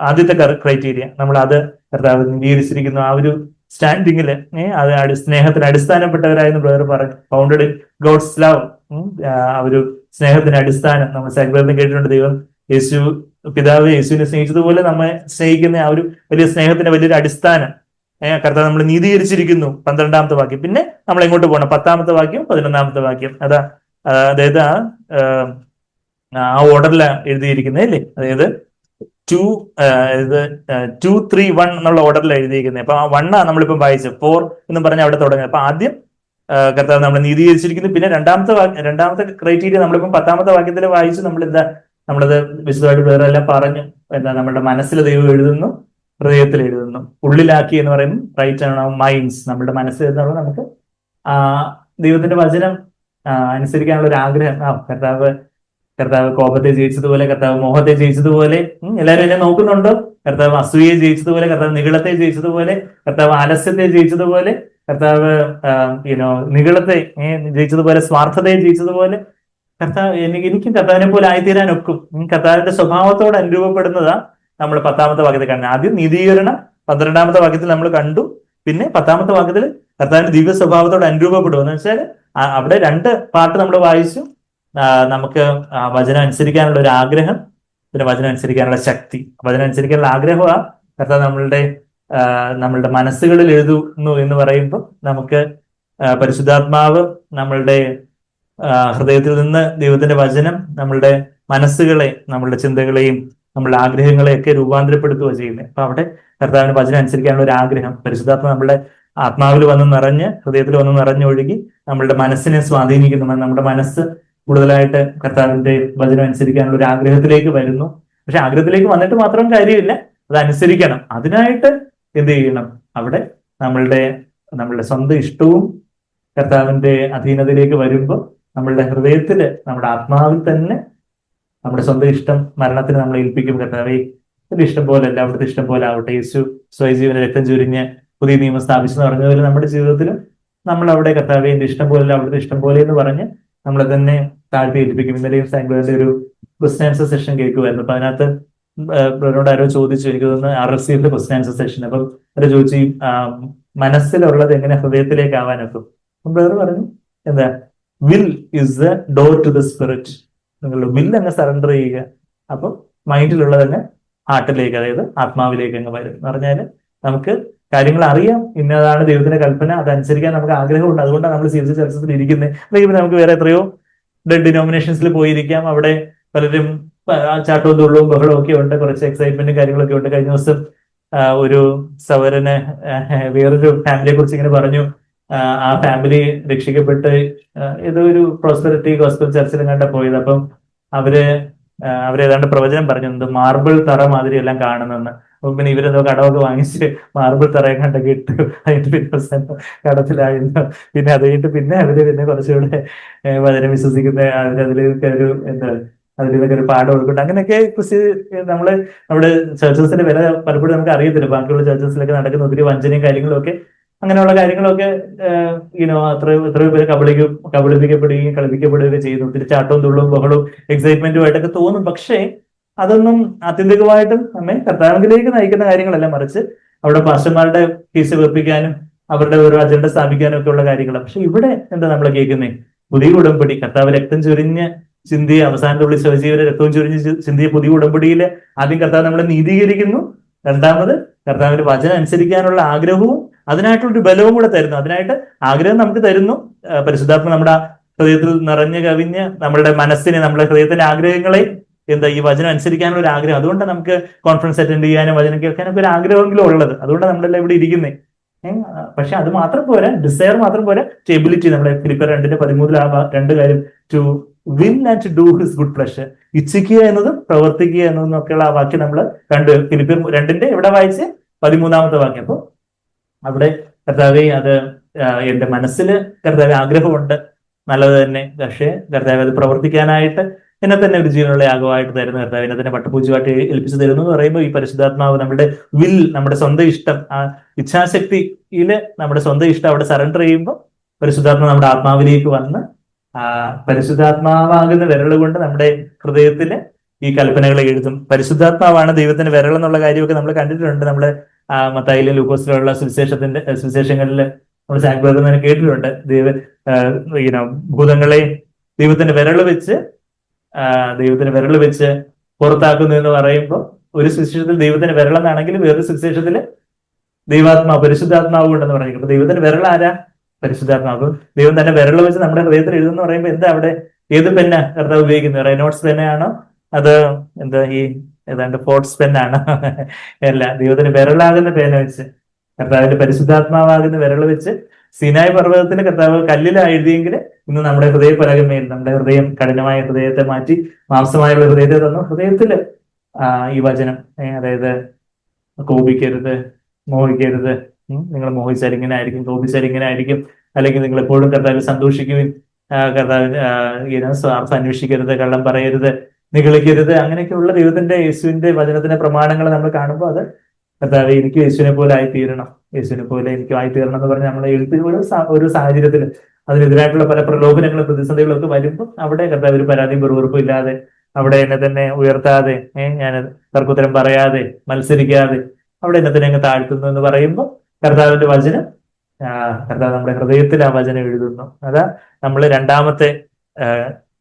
ആദ്യത്തെ ക്രൈറ്റീരിയ നമ്മൾ അത് കർത്താവ് നീതീകരിച്ചിരിക്കുന്നു. ആ ഒരു സ്റ്റാൻഡിങ്ങില് അത് സ്നേഹത്തിന് അടിസ്ഥാനപ്പെട്ടവരായെന്ന് ബ്രദർ പറഞ്ഞു. Founded in God's love. ആ ഒരു സ്നേഹത്തിന് അടിസ്ഥാനം നമ്മൾ സാഗ്ബറിലും കേട്ടിട്ടുണ്ട്. ദൈവം പിതാവ് യേശുവിനെ സ്നേഹിച്ചതുപോലെ നമ്മെ സ്നേഹിക്കുന്ന ആ ഒരു വലിയ സ്നേഹത്തിന്റെ വലിയൊരു അടിസ്ഥാനം കർത്താവ് നമ്മൾ നീതീകരിച്ചിരിക്കുന്നു. 12-ാമത്തെ വാക്യം. പിന്നെ നമ്മൾ എങ്ങോട്ട് പോകണം? 10-ാമത്തെ വാക്യം, 11-ാമത്തെ വാക്യം. അതായത് ആ ഓർഡറിലാണ് എഴുതിയിരിക്കുന്നത് അല്ലേ? അതായത് 2, 3, 1 എന്നുള്ള ഓർഡറിലാണ് എഴുതിയിരിക്കുന്നത്. അപ്പൊ ആ 1 നമ്മളിപ്പം വായിച്ചു. 4 എന്ന് പറഞ്ഞ അവിടെ തുടങ്ങി. അപ്പൊ ആദ്യം കർത്താവ് നമ്മളെ നീതീകരിച്ചിരിക്കുന്നു. പിന്നെ രണ്ടാമത്തെ ക്രൈറ്റീരിയ നമ്മളിപ്പം 10ാമത്തെ വാക്യത്തിൽ വായിച്ചു, നമ്മളത് വിശദമായിട്ട് വേറെ എല്ലാം പറഞ്ഞു. നമ്മുടെ മനസ്സിൽ ദൈവം എഴുതുന്നു, ഹൃദയത്തിൽ എഴുതുന്നു. ഉള്ളിലാക്കി എന്ന് പറയുമ്പോൾ റൈറ്റ് ആണ് മൈൻഡ്സ്, നമ്മുടെ മനസ്സിൽ എഴുതുന്നത് നമുക്ക് ദൈവത്തിന്റെ വചനം അനുസരിക്കാനുള്ള ഒരു ആഗ്രഹം. കർത്താവ് കോപത്തെ ജയിച്ചതുപോലെ, കർത്താവ് മോഹത്തെ ജയിച്ചതുപോലെ, എല്ലാവരും എന്നെ നോക്കുന്നുണ്ടോ? കർത്താവ് അസൂയയെ ജയിച്ചതുപോലെ, കർത്താവ് നിഗളത്തെ ജയിച്ചതുപോലെ, കർത്താവ് ആലസ്യത്തെ ജയിച്ചതുപോലെ, കർത്താവ് നിഗളത്തെ ജയിച്ചതുപോലെ, സ്വാർത്ഥതയെ ജയിച്ചതുപോലെ എനിക്കും കർത്താവിനെ പോലെ ആയിത്തീരാൻ ഒക്കും. കർത്താവിന്റെ സ്വഭാവത്തോട് അനുരൂപപ്പെടുന്നതാ നമ്മൾ 10ാമത്തെ വാക്യത്തിൽ കാണുന്നത്. ആദ്യം നീതീകരണം 12ാമത്തെ വാക്യത്തിൽ നമ്മൾ കണ്ടു. പിന്നെ 10ാമത്തെ വാക്യത്തിൽ കർത്താവിന്റെ ദിവ്യ സ്വഭാവത്തോട് അനുരൂപപ്പെടുക എന്ന് വെച്ചാൽ അവിടെ 2 പാർട്ട് നമ്മൾ വായിച്ചു. നമുക്ക് വചനം അനുസരിക്കാനുള്ള ഒരു ആഗ്രഹം, പിന്നെ വചനം അനുസരിക്കാനുള്ള ശക്തി. വചനം അനുസരിക്കാനുള്ള ആഗ്രഹമാണ് കർത്താവ് നമ്മളുടെ മനസ്സുകളിൽ എഴുതുന്നു എന്ന് പറയുമ്പോൾ നമുക്ക് പരിശുദ്ധാത്മാവ് നമ്മളുടെ ഹൃദയത്തിൽ നിന്ന് ദൈവത്തിന്റെ വചനം നമ്മളുടെ മനസ്സുകളെ, നമ്മളുടെ ചിന്തകളെയും നമ്മളുടെ ആഗ്രഹങ്ങളെയൊക്കെ രൂപാന്തരപ്പെടുത്തുക ചെയ്യുന്നത്. അപ്പൊ അവിടെ കർത്താവിന്റെ വചനം അനുസരിക്കാനുള്ള ഒരു ആഗ്രഹം, പരിശുദ്ധാത്മ നമ്മുടെ ആത്മാവിൽ വന്ന് നിറഞ്ഞ്, ഹൃദയത്തിൽ വന്ന് നിറഞ്ഞൊഴുകി നമ്മളുടെ മനസ്സിനെ സ്വാധീനിക്കുന്നു. നമ്മുടെ മനസ്സ് കൂടുതലായിട്ട് കർത്താവിന്റെ വചനം അനുസരിക്കാനുള്ള ഒരു ആഗ്രഹത്തിലേക്ക് വരുന്നു. പക്ഷെ ആഗ്രഹത്തിലേക്ക് വന്നിട്ട് മാത്രം കാര്യമില്ല, അത് അനുസരിക്കണം. അതിനായിട്ട് എന്ത് ചെയ്യണം? അവിടെ നമ്മളുടെ സ്വന്തം ഇഷ്ടവും കർത്താവിന്റെ അധീനതയിലേക്ക് വരുമ്പോൾ നമ്മളുടെ ഹൃദയത്തില്, നമ്മുടെ ആത്മാവിൽ തന്നെ നമ്മുടെ സ്വന്തം ഇഷ്ടം മരണത്തിന് നമ്മളെ ഏൽപ്പിക്കും. കർത്താവേ, എന്റെ ഇഷ്ടം പോലെയല്ല, അവിടുത്തെ ഇഷ്ടം പോലെ ആവട്ടെ. യേശു സ്വയജീവന രക്തം ചുരിഞ്ഞ് പുതിയ നിയമം സ്ഥാപിച്ചെന്ന് പറഞ്ഞതുപോലെ നമ്മുടെ ജീവിതത്തിലും നമ്മൾ അവിടെ കർത്താവേ എന്റെ ഇഷ്ടം പോലെയല്ല, അവിടുത്തെ ഇഷ്ടം പോലെ എന്ന് പറഞ്ഞ് നമ്മളെ തന്നെ താഴ്ത്തി ഏൽപ്പിക്കും. ഇന്നലെയും സാങ്ക്ലറിന്റെ ഒരു ക്വസ്റ്റ്യൻ ആൻസർ സെഷൻ കേൾക്കുമായിരുന്നു. അപ്പൊ അതിനകത്ത് ബ്രദറിനോട് ആരോ ചോദിച്ചു, എനിക്ക് തോന്നുന്നു RFCയുടെ ക്വസ്റ്റ്യൻ ആൻസർ സെഷൻ. അപ്പം അവരെ ചോദിച്ചു, മനസ്സിലുള്ളത് എങ്ങനെ ഹൃദയത്തിലേക്ക് ആവാനൊക്കും? ബ്രദർ പറഞ്ഞു, എന്താ, will is the door to the spirit. നിങ്ങളുടെ വിൽ അങ്ങ് സറണ്ടർ ചെയ്യുക, അപ്പൊ മൈൻഡിലുള്ളത് തന്നെ ഹാർട്ടിലേക്ക്, അതായത് ആത്മാവിലേക്ക് അങ്ങ് വരും എന്ന് പറഞ്ഞാല് നമുക്ക് കാര്യങ്ങൾ അറിയാം, ഇന്നതാണ് ദൈവത്തിന്റെ കൽപ്പന, അതനുസരിക്കാൻ നമുക്ക് ആഗ്രഹമുണ്ട്. അതുകൊണ്ടാണ് നമ്മൾ CFC ചർച്ചസിൽ ഇരിക്കുന്നത്. അല്ലെങ്കിൽ നമുക്ക് വേറെ എത്രയോ ഡിനോമിനേഷൻസിൽ പോയിരിക്കാം, അവിടെ പലരും ചാട്ടവും തുള്ളവും ബഹളവും ഒക്കെ ഉണ്ട്, കുറച്ച് എക്സൈറ്റ്മെന്റും കാര്യങ്ങളൊക്കെ ഉണ്ട്. കഴിഞ്ഞ ദിവസം ഒരു സഹോദരന് വേറൊരു ഫാമിലിയെ കുറിച്ച് ഇങ്ങനെ പറഞ്ഞു. ആ ഫാമിലി രക്ഷിക്കപ്പെട്ട് ഏതോ ഒരു പ്രോസ്പെരിറ്റി ഗോസ്പൽ ചർച്ചിലും കണ്ട പോയത്. അപ്പം അവരേതാണ്ട് പ്രവചനം പറഞ്ഞു, മാർബിൾ തറ മാതിരി എല്ലാം കാണുന്നെന്ന്. അപ്പൊ പിന്നെ ഇവരെന്തോ കടമൊക്കെ വാങ്ങിച്ച് മാർബിൾ തറയെ കണ്ടൊക്കെ ഇട്ടു. അതിന്റെ പിന്നെ കടത്തിലായിരുന്നു. പിന്നെ അത് കഴിഞ്ഞിട്ട് പിന്നെ അവര് കുറച്ചുകൂടെ വചനം വിശ്വസിക്കുന്ന അവരതിലേക്ക് ഒരു അതിലൊക്കെ ഒരു പാഠം കൊടുക്കുന്നുണ്ട്. അങ്ങനെയൊക്കെ കുറിച്ച് നമ്മുടെ ചർച്ചസിന്റെ വില പലപ്പോഴും നമുക്ക് അറിയത്തില്ല. ബാക്കിയുള്ള ചർച്ചസിലൊക്കെ നടക്കുന്ന ഒത്തിരി വഞ്ചനയും കാര്യങ്ങളും ഒക്കെ, അങ്ങനെയുള്ള കാര്യങ്ങളൊക്കെ എത്രയോ പേര് കബളിപ്പിക്കപ്പെടുകയും കളിപ്പിക്കപ്പെടുകയൊക്കെ ചെയ്യുന്നു. ഒത്തിരി ചാട്ടവും തുള്ളവും ബഹളവും എക്സൈറ്റ്മെന്റുമായിട്ടൊക്കെ തോന്നും. പക്ഷേ അതൊന്നും ആത്യന്തികമായിട്ടും നമ്മെ കർത്താവിലേക്ക് നയിക്കുന്ന കാര്യങ്ങളല്ല, മറിച്ച് അവിടെ പാസ്റ്റർമാരുടെ കേസ് വെപ്പിക്കാനും അവരുടെ ഒരു അജണ്ട സ്ഥാപിക്കാനും ഒക്കെ ഉള്ള കാര്യങ്ങളാണ്. പക്ഷെ ഇവിടെ എന്താ നമ്മൾ കേൾക്കുന്നത്? പുതിയ ഉടമ്പടി, കർത്താവ് രക്തം ചൊരിഞ്ഞ് ചിന്തിയ, അവസാനത്തുള്ളി സ്വജീവന രക്തവും ചൊരിഞ്ഞ് ചിന്തിയ പുതിയ ഉടമ്പടിയിൽ ആദ്യം കർത്താവ് നമ്മളെ നീതീകരിക്കുന്നു. രണ്ടാമത് കർത്താവിന്റെ വചനം അനുസരിക്കാനുള്ള ആഗ്രഹവും അതിനായിട്ടുള്ളൊരു ബലവും കൂടെ തരുന്നു. അതിനായിട്ട് ആഗ്രഹം നമുക്ക് തരുന്നു. പരിശുദ്ധാത്മ നമ്മുടെ ഹൃദയത്തിൽ നിറഞ്ഞു കവിഞ്ഞ് നമ്മുടെ മനസ്സിനെ, നമ്മുടെ ഹൃദയത്തിന്റെ ആഗ്രഹങ്ങളെ ഈ വചനം അനുസരിക്കാനുള്ള ഒരു ആഗ്രഹം. അതുകൊണ്ട് നമുക്ക് കോൺഫറൻസ് അറ്റൻഡ് ചെയ്യാനും വചനം കേൾക്കാനൊക്കെ ഒരു ആഗ്രഹമെങ്കിലും ഉള്ളത്. അതുകൊണ്ട് നമ്മളെല്ലാം ഇവിടെ ഇരിക്കുന്നത്. പക്ഷെ അത് മാത്രം പോരാ, ഡിസയർ മാത്രം പോരാ, എബിലിറ്റി. നമ്മുടെ ഫിലിപ്പിയർ 2:13 രണ്ട് കാര്യം, to will and to do his good pleasure. ഇച്ഛിക്കുക എന്നതും പ്രവർത്തിക്കുക എന്നതും ഒക്കെയുള്ള ആ വാക്യം നമ്മൾ കണ്ടു. ഫിലിപ്പിയർ 2 എവിടെ വായിച്ച്? 13ാമത്തെ വാക്യം. അപ്പൊ അവിടെ കർത്താവെ, അത് എന്റെ മനസ്സിൽ കർത്താവ് ആഗ്രഹമുണ്ട്, നല്ലത് തന്നെ. പക്ഷേ കർത്താവ് അത് പ്രവർത്തിക്കാനായിട്ട് എന്നെ തന്നെ ഒരു ജീവനുള്ള യാഗമായിട്ട് തരുന്ന കർത്താവ്, എന്നെ തന്നെ പട്ടുപൂജയായിട്ട് ഏൽപ്പിച്ചു തരുന്നു എന്ന് പറയുമ്പോൾ ഈ പരിശുദ്ധാത്മാവ് നമ്മുടെ വിൽ, നമ്മുടെ സ്വന്തം ഇഷ്ടം, ആ ഇച്ഛാശക്തിയില് നമ്മുടെ സ്വന്തം ഇഷ്ടം അവിടെ സറണ്ടർ ചെയ്യുമ്പോൾ പരിശുദ്ധാത്മാവ് നമ്മുടെ ആത്മാവിലേക്ക് വന്ന് പരിശുദ്ധാത്മാവാകുന്ന വിരൽ കൊണ്ട് നമ്മുടെ ഹൃദയത്തില് ഈ കൽപ്പനകളെ എഴുതും. പരിശുദ്ധാത്മാവാണ് ദൈവത്തിന്റെ വിരൽ എന്നുള്ള കാര്യമൊക്കെ നമ്മൾ കണ്ടിട്ടുണ്ട്. നമ്മള് മത്തായിലും ലൂക്കോസിലുള്ള സുവിശേഷങ്ങളിൽ നമ്മൾ സാങ്ക്ലറിൽ കേട്ടിട്ടുണ്ട്. ഭൂതങ്ങളെ ദൈവത്തിന്റെ വിരൽ വെച്ച് പുറത്താക്കുന്നു എന്ന് പറയുമ്പോൾ ഒരു സുവിശേഷത്തിൽ ദൈവത്തിന്റെ വിരളെന്നാണെങ്കിൽ വേറൊരു സുവിശേഷത്തില് പരിശുദ്ധാത്മാവ് ഉണ്ടെന്ന് പറഞ്ഞു. അപ്പൊ ദൈവത്തിന്റെ വിരൾ ആരാ? പരിശുദ്ധാത്മാവ്. ദൈവം തന്നെ വിരൽ വെച്ച് നമ്മുടെ ഹൃദയത്തിൽ എഴുതുന്ന പറയുമ്പോൾ എന്താ അവിടെ? ഏത് പെന്ന കർത്താവ് ഉപയോഗിക്കുന്നത്? റെയ്നോട്ട്സ് പെന്നയാണോ? അത് ഏതാണ്ട് ഫോർട്സ് പെന്നാണ്? അല്ല, ദൈവത്തിന് വിരളാകുന്ന പേന വെച്ച്, കർത്താവിന്റെ പരിശുദ്ധാത്മാവാകുന്ന വിരൽ വെച്ച് സീനായ് പർവ്വതത്തിന് കർത്താവ് കല്ലിൽ എഴുതിയെങ്കിൽ ഇന്ന് നമ്മുടെ ഹൃദയപലകമേൽ നമ്മുടെ ഹൃദയം, കഠിനമായ ഹൃദയത്തെ മാറ്റി മാംസമായുള്ള ഹൃദയത്തെ തന്നു. ഹൃദയത്തില് ഈ വചനം, അതായത് കോപിക്കരുത്, മോഹിക്കരുത്, നിങ്ങൾ മോഹിച്ചാൽ ഇങ്ങനെ ആയിരിക്കും, കോപിച്ചാൽ ഇങ്ങനെ ആയിരിക്കും, അല്ലെങ്കിൽ നിങ്ങൾ എപ്പോഴും കർത്താവിൽ സന്തോഷിക്കുവിൻ, കർത്താവിന് സ്വാർത്ഥം അന്വേഷിക്കരുത്, കള്ളം പറയരുത്, നിഗളിക്കരുത്, അങ്ങനെയൊക്കെയുള്ള ദൈവത്തിന്റെ യേശുവിന്റെ വചനത്തിന്റെ പ്രമാണങ്ങൾ നമ്മൾ കാണുമ്പോൾ അത് കർത്താവ് എനിക്ക് യേശുവിനെ പോലെ ആയിത്തീരണം, യേശുവിനെ പോലെ എനിക്ക് ആയിത്തീരണം എന്ന് പറഞ്ഞ് നമ്മളെ എഴുതി ഒരു സാഹചര്യത്തിൽ അതിനെതിരായിട്ടുള്ള പല പ്രലോഭനങ്ങളും പ്രതിസന്ധികളും ഒക്കെ വരുമ്പോൾ അവിടെ കർത്താവ് ഒരു പരാതിയും വെറുപ്പും ഇല്ലാതെ, അവിടെ എന്നെ തന്നെ ഉയർത്താതെ, ഞാൻ തർക്കുത്തരം പറയാതെ, മത്സരിക്കാതെ അവിടെ എന്നെ തന്നെ അങ്ങ് താഴ്ത്തുന്നു എന്ന് പറയുമ്പോൾ കർത്താവിന്റെ വചനം, കർത്താവ് നമ്മുടെ ഹൃദയത്തിൽ ആ വചനം എഴുതുന്നു. അതാ നമ്മൾ രണ്ടാമത്തെ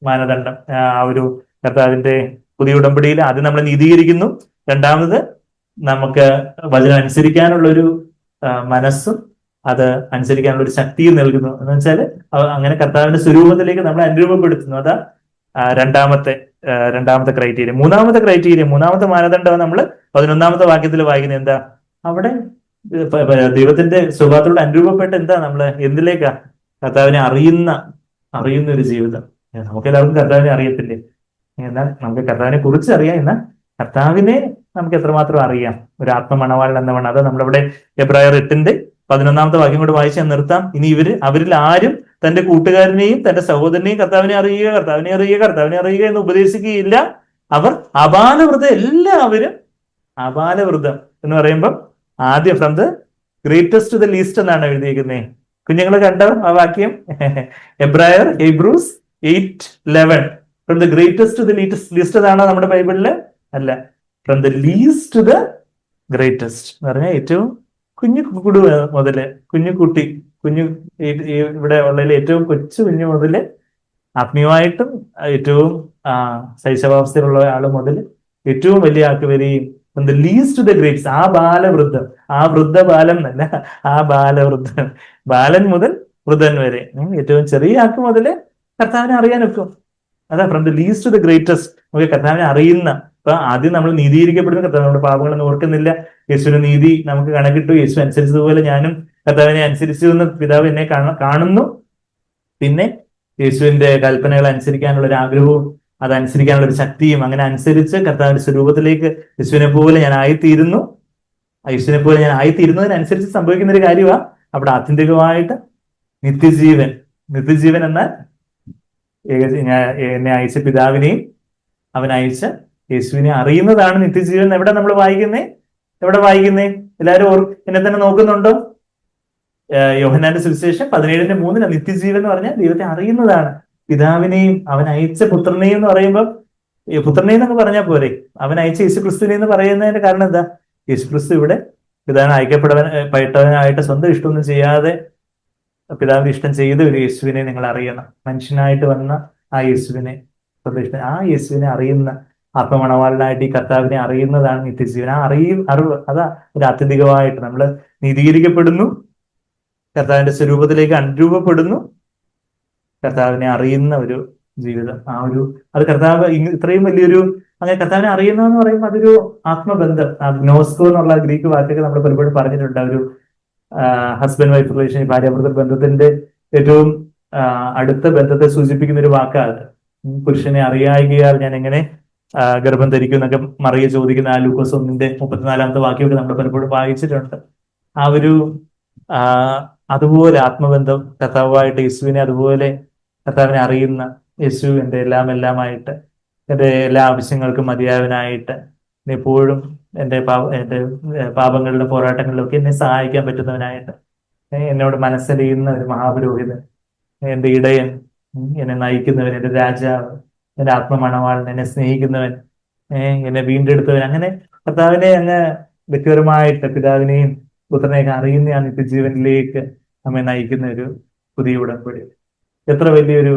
മാനദണ്ഡം. ആ ഒരു കർത്താവിന്റെ പുതിയ ഉടമ്പടിയിൽ ആദ്യം നമ്മൾ നീതീകരിക്കുന്നു, രണ്ടാമത് നമുക്ക് വചനം അനുസരിക്കാനുള്ള ഒരു മനസ്സും അത് അനുസരിക്കാനുള്ള ഒരു ശക്തിയും നൽകുന്നു. എന്ന് വെച്ചാൽ അങ്ങനെ കർത്താവിന്റെ സ്വരൂപത്തിലേക്ക് നമ്മളെ അനുരൂപപ്പെടുത്തുന്നു. അതാ രണ്ടാമത്തെ ക്രൈറ്റീരിയ. മൂന്നാമത്തെ മാനദണ്ഡം നമ്മൾ 11ാമത്തെ വാക്യത്തിൽ വായിക്കുന്നത് എന്താ? അവിടെ ദൈവത്തിന്റെ സ്വഭാവത്തോട് അനുരൂപപ്പെട്ട് എന്താ നമ്മള് എന്തിലേക്കാ? കർത്താവിനെ അറിയുന്ന ഒരു ജീവിതം. നമുക്ക് എല്ലാവർക്കും കർത്താവിനെ അറിയത്തില്ലേ? എന്നാൽ നമുക്ക് കർത്താവിനെ കുറിച്ച് അറിയാം, എന്നാൽ കർത്താവിനെ നമുക്ക് എത്രമാത്രം അറിയാം? ഒരു ആത്മമണവാളൻ എന്നവണ്ണം. അത് നമ്മളിവിടെ എബ്രായർ 8:11 വാക്യം കൂടെ വായിച്ച് നിർത്താം. ഇനി അവരിൽ ആരും തന്റെ കൂട്ടുകാരനെയും തന്റെ സഹോദരനെയും കർത്താവിനെ അറിയുക എന്ന് ഉപദേശിക്കുകയില്ല. അവർ എല്ലാവരും അപാലവൃതം എന്ന് പറയുമ്പോൾ ആദ്യം from the greatest to the least എന്നാണ് എഴുതിയിരിക്കുന്നത്. കുഞ്ഞുങ്ങൾ കണ്ടോ ആ വാക്യം? Hebrews 8:11 from the greatest to the least എന്നാണോ നമ്മുടെ ബൈബിളില്? അല്ല, from the least to the greatest എന്ന് പറഞ്ഞാൽ ഏറ്റവും കുഞ്ഞു മുതല്, ഇവിടെ ഉള്ളതിൽ ഏറ്റവും കുഞ്ഞു മുതല്, ആത്മീയമായിട്ടും ഏറ്റവും ശൈശവാവസ്ഥയിലുള്ള ആള് മുതൽ ഏറ്റവും വലിയ ആൾക്ക് വരെയും from the least to the greats, ആ ബാലവൃദ്ധം, ആ വൃദ്ധബാലൻ എന്നല്ല, ആ ബാലവൃദ്ധൻ, ബാലൻ മുതൽ വൃദ്ധൻ വരെ ഏറ്റവും ചെറിയ ആൾക്ക് മുതല് കർത്താവിനെ അറിയാനൊക്കും. അതാ from the least to the greatest. നമുക്ക് കർത്താവിനെ അറിയുന്ന. അപ്പൊ ആദ്യം നമ്മൾ നീതീകരിക്കപ്പെടുന്ന കർത്താവ് നമ്മുടെ പാപങ്ങളൊന്നും ഓർക്കുന്നില്ല. യേശുവിന്റെ നീതി നമുക്ക് കണക്കിട്ടു. യേശു അനുസരിച്ചതുപോലെ ഞാനും കർത്താവിനെ അനുസരിച്ചു എന്ന് പിതാവ് എന്നെ കാണുന്നു. പിന്നെ യേശുവിന്റെ കൽപ്പനകൾ അനുസരിക്കാനുള്ള ഒരു ആഗ്രഹവും അതനുസരിക്കാനുള്ള ഒരു ശക്തിയും, അങ്ങനെ അനുസരിച്ച് കർത്താവിന്റെ സ്വരൂപത്തിലേക്ക് യേശുവിനെ പോലെ ഞാൻ ആയിത്തീരുന്നതിനനുസരിച്ച് സംഭവിക്കുന്ന ഒരു കാര്യമാണ് അവിടെ ആത്യന്തികമായിട്ട് നിത്യജീവൻ എന്നാൽ എന്നെ അയച്ച പിതാവിനെയും അവൻ അയച്ച യേശുവിനെ അറിയുന്നതാണ് നിത്യജീവൻ. എവിടെ നമ്മൾ വായിക്കുന്നേ? എല്ലാവരും എന്നെ തന്നെ നോക്കുന്നുണ്ടോ? യോഹന്നാന്റെ സുവിശേഷം 17:3 നിത്യജീവൻ എന്ന് പറഞ്ഞാൽ ദൈവത്തെ അറിയുന്നതാണ്. പിതാവിനെയും അവൻ അയച്ച പുത്രനെയും എന്ന് പറയുമ്പോൾ, പുത്രനെ എന്നൊക്കെ പറഞ്ഞാൽ പോരെ, അവൻ അയച്ച യേശുക്രിസ്തുവിനെ എന്ന് പറയുന്നതിന്റെ കാരണം എന്താ? യേശുക്രിസ്തു ഇവിടെ പിതാവിന് അയക്കപ്പെട്ടവനായിട്ട് സ്വന്തം ഇഷ്ടമൊന്നും ചെയ്യാതെ പിതാവിന്റെ ഇഷ്ടം ചെയ്ത ഒരു യേശുവിനെ നിങ്ങൾ അറിയണം. മനുഷ്യനായിട്ട് വന്ന ആ യേശുവിനെ, ആ യേശുവിനെ അറിയുന്ന ആത്മമണവാളനായിട്ട് ഈ കർത്താവിനെ അറിയുന്നതാണ് നിത്യജീവൻ. ആ അറിവ് അതാ ഒരു ആത്യന്തികമായിട്ട് നമ്മൾ നീതീകരിക്കപ്പെടുന്നു, കർത്താവിന്റെ സ്വരൂപത്തിലേക്ക് അനുരൂപപ്പെടുന്നു, കർത്താവിനെ അറിയുന്ന ഒരു ജീവിതം. അത് കർത്താവ് ഇത്രയും വലിയൊരു അങ്ങനെ കർത്താവിനെ അറിയുന്ന എന്ന് പറയുമ്പോൾ അതൊരു ആത്മബന്ധം. ഗ്നോസ്കോ എന്നുള്ള ഗ്രീക്ക് വാക്കൊക്കെ നമ്മൾ പലപ്പോഴും പറഞ്ഞിട്ടുണ്ട്. ഒരു ഹസ്ബൻഡ് വൈഫ് റിലേഷൻ, ഭാര്യാഭർത്തൃ ബന്ധത്തിന്റെ ഏറ്റവും അടുത്ത ബന്ധത്തെ സൂചിപ്പിക്കുന്ന ഒരു വാക്കാണ്. പുരുഷനെ അറിയായികയാൽ ഞാൻ എങ്ങനെ ഗർഭം ധരിക്കും എന്നൊക്കെ മറിയ ചോദിക്കുന്ന ആ ലൂക്കോസ് 1:34 വാക്യമൊക്കെ നമ്മൾ പലപ്പോഴും വായിച്ചിട്ടുണ്ട്. ആ ഒരു അതുപോലെ ആത്മബന്ധം കർത്താവുമായിട്ട്, യേശുവിനെ അതുപോലെ കർത്താവിനെ അറിയുന്ന, യേശു എൻ്റെ എല്ലാമായിട്ട്, എൻ്റെ എല്ലാ ആവശ്യങ്ങൾക്കും മതിയായവനായിട്ട്, എപ്പോഴും എൻ്റെ പാപങ്ങളിലും പോരാട്ടങ്ങളിലൊക്കെ എന്നെ സഹായിക്കാൻ പറ്റുന്നവനായിട്ട്, എന്നോട് മനസ്സലിയുന്ന ഒരു മഹാപുരോഹിതൻ, എൻ്റെ ഇടയൻ, എന്നെ നയിക്കുന്നവൻ, എൻ്റെ രാജാവ്, എൻ്റെ ആത്മമണവാളൻ, എന്നെ സ്നേഹിക്കുന്നവൻ, എന്നെ വീണ്ടെടുത്തവൻ, അങ്ങനെ കർത്താവിനെ അങ്ങ് വ്യക്തിപരമായിട്ട് പിതാവിനെയും പുത്രനെയൊക്കെ അറിയുന്ന ആ നിത്യജീവനിലേക്ക് നമ്മെ നയിക്കുന്ന ഒരു പുതിയ ഉടമ്പടി. എത്ര വലിയൊരു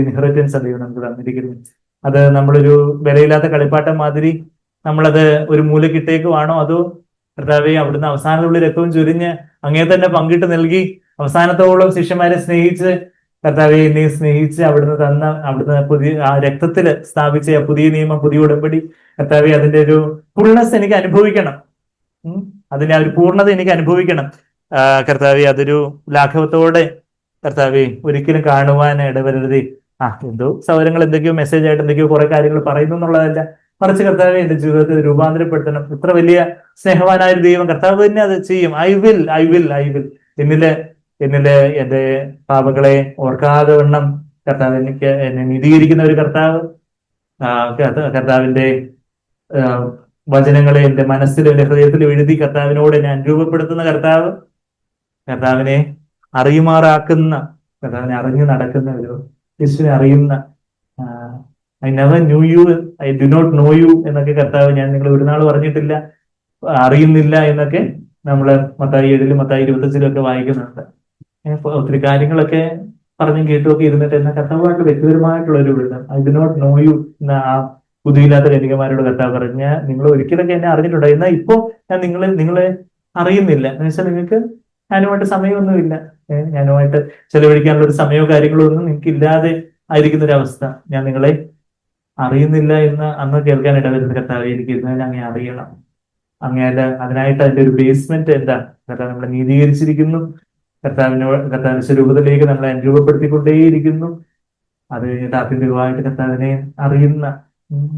ഇൻഹെറിറ്റൻസ് ദൈവം നമുക്ക് തന്നിരിക്കുന്നു. അത് നമ്മളൊരു വിലയില്ലാത്ത കളിപ്പാട്ടം മാതിരി നമ്മളത് ഒരു മൂലക്കിട്ടേക്കുവാണോ, അതോ കർത്താവെ അവിടുന്ന് അവസാനത്തുള്ള രക്തവും ചൊരിഞ്ഞ് അങ്ങേ തന്നെ പങ്കിട്ട് നൽകി അവസാനത്തോളം ശിഷ്യന്മാരെ സ്നേഹിച്ച്, കർത്താവെ എന്നെ സ്നേഹിച്ച് അവിടുന്ന് പുതിയ ആ രക്തത്തിൽ സ്ഥാപിച്ച പുതിയ നിയമം, പുതിയ ഉടമ്പടി, കർത്താവെ അതിന്റെ ഒരു ഫുൾനെസ് എനിക്ക് അനുഭവിക്കണം, അതിന്റെ ആ ഒരു പൂർണ്ണത എനിക്ക് അനുഭവിക്കണം. കർത്താവെ അതൊരു ലാഘവത്തോടെ കർത്താവെ ഒരിക്കലും കാണുവാൻ ഇടവരുതേ. എന്തോ സൗരങ്ങൾ എന്തൊക്കെയോ മെസ്സേജ് ആയിട്ട് എന്തൊക്കെയോ കുറെ കാര്യങ്ങൾ പറയുന്നു എന്നുള്ളതല്ല, മറിച്ച് കർത്താവെ എന്റെ ജീവിതത്തിൽ രൂപാന്തരപ്പെടുത്തണം. ഇത്ര വലിയ സ്നേഹവാനായ ഒരു ദൈവം, കർത്താവ് തന്നെ അത് ചെയ്യും. ഐ വിൽ എന്നില് എന്റെ പാപങ്ങളെ ഓർക്കാതെ വണ്ണം കർത്താവ് എന്നെ നീതീകരിക്കുന്ന ഒരു കർത്താവ്, കർത്താവിന്റെ വചനങ്ങളെ എന്റെ മനസ്സിൽ എന്റെ ഹൃദയത്തിൽ എഴുതി കർത്താവിനോട് എന്നെ അനുരൂപപ്പെടുത്തുന്ന കർത്താവ്, കർത്താവിനെ അറിയുമാറാക്കുന്ന, കർത്താവിനെ അറിഞ്ഞു നടക്കുന്ന ഒരു യേശുവിനെ അറിയുന്ന, I never knew you, I do not know you എന്നൊക്കെ കർത്താവ് ഞാൻ നിങ്ങൾ ഒരു നാൾ പറഞ്ഞിട്ടില്ല, അറിയുന്നില്ല എന്നൊക്കെ നമ്മള് മത്തായി 7 മത്തായി 25 ഒക്കെ വായിക്കുന്നുണ്ട്. ഒത്തിരി കാര്യങ്ങളൊക്കെ പറഞ്ഞും കേട്ടുമൊക്കെ ഇരുന്നിട്ട് എന്നാ കർത്താവുമായിട്ട് വ്യക്തിപരമായിട്ടുള്ള ഒരു ബന്ധം, I do not know you എന്ന ആ ബുദ്ധിയില്ലാത്ത കന്യകമാരോട് കർത്താവ് പറഞ്ഞ, നിങ്ങൾ ഒരിക്കലൊക്കെ എന്നെ അറിഞ്ഞിട്ടുണ്ട്, എന്നാൽ ഇപ്പോ ഞാൻ നിങ്ങളെ അറിയുന്നില്ല എന്ന് വെച്ചാൽ നിങ്ങൾക്ക് ഞാനുമായിട്ട് സമയമൊന്നുമില്ല, ഞാനുമായിട്ട് ചെലവഴിക്കാനുള്ള ഒരു സമയമോ കാര്യങ്ങളോ ഒന്നും നിങ്ങൾക്ക് ഇല്ലാതെ ആയിരിക്കുന്ന ഒരു അവസ്ഥ, ഞാൻ നിങ്ങളെ അറിയുന്നില്ല എന്ന് അന്ന് കേൾക്കാൻ ഇടവരുന്ന കർത്താവ്, എനിക്ക് ഇന്ന് അങ്ങനെ അറിയണം. അങ്ങനെ അതിനായിട്ട് അതിന്റെ ഒരു ബേസ്മെന്റ് എന്താ, കർത്താവ് നമ്മളെ നീതീകരിച്ചിരിക്കുന്നു, കർത്താവിന്റെ സ്വരൂപത്തിലേക്ക് നമ്മളെ അനുരൂപപ്പെടുത്തിക്കൊണ്ടേയിരിക്കുന്നു. അത് കഴിഞ്ഞിട്ട് ആത്യന്തികമായിട്ട് കർത്താവിനെ അറിയുന്ന,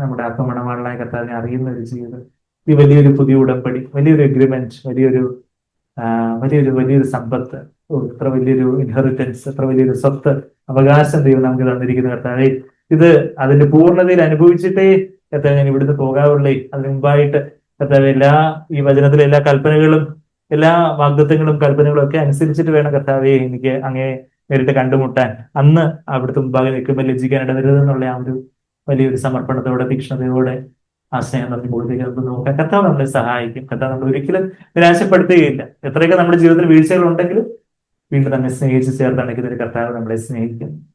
നമ്മുടെ ആത്മമണവാളനായ കർത്താവിനെ അറിയുന്ന ഒരു ജീവിതം, ഈ വലിയൊരു പുതിയ ഉടമ്പടി, വലിയൊരു എഗ്രിമെന്റ്, വലിയൊരു സമ്പത്ത്, ഇത്ര വലിയൊരു ഇൻഹെറിറ്റൻസ്, എത്ര വലിയൊരു സ്വത്ത് അവകാശം ദൈവം നമുക്ക് തന്നിരിക്കുന്ന കർത്താവെ, ഇത് അതിന്റെ പൂർണ്ണതയിൽ അനുഭവിച്ചിട്ടേ കർത്താവ് ഞാൻ ഇവിടുന്ന് പോകാവുള്ളേ. അതിന് മുമ്പായിട്ട് കർത്താവ് ഈ വചനത്തിലെ എല്ലാ കൽപ്പനകളും, എല്ലാ വാഗ്ദത്തങ്ങളും കൽപ്പനകളും ഒക്കെ അനുസരിച്ചിട്ട് വേണം കർത്താവെ എനിക്ക് അങ്ങേ നേരിട്ട് കണ്ടുമുട്ടാൻ. അന്ന് അവിടുത്തെ മുമ്പാകെ നിൽക്കുമ്പോൾ ലജ്ജിക്കാൻ ഇടവരുതെന്നുള്ള ആ ഒരു വലിയൊരു സമർപ്പണത്തോടെ, തീക്ഷ്ണതയോടെ ആ സ്നേഹം നമ്മൾ കൂടുതലേക്ക് നമുക്ക് നോക്കാം. കർത്താവ് നമ്മളെ സഹായിക്കും. കർത്താവ് നമ്മൾ ഒരിക്കലും നിരാശപ്പെടുത്തുകയില്ല. എത്രയൊക്കെ നമ്മുടെ ജീവിതത്തിൽ വീഴ്ചകൾ ഉണ്ടെങ്കിലും വീണ്ടും നമ്മെ സ്നേഹിച്ച് ചേർത്തണയ്ക്കുന്ന ഒരു കർത്താവ് നമ്മളെ സ്നേഹിക്കും.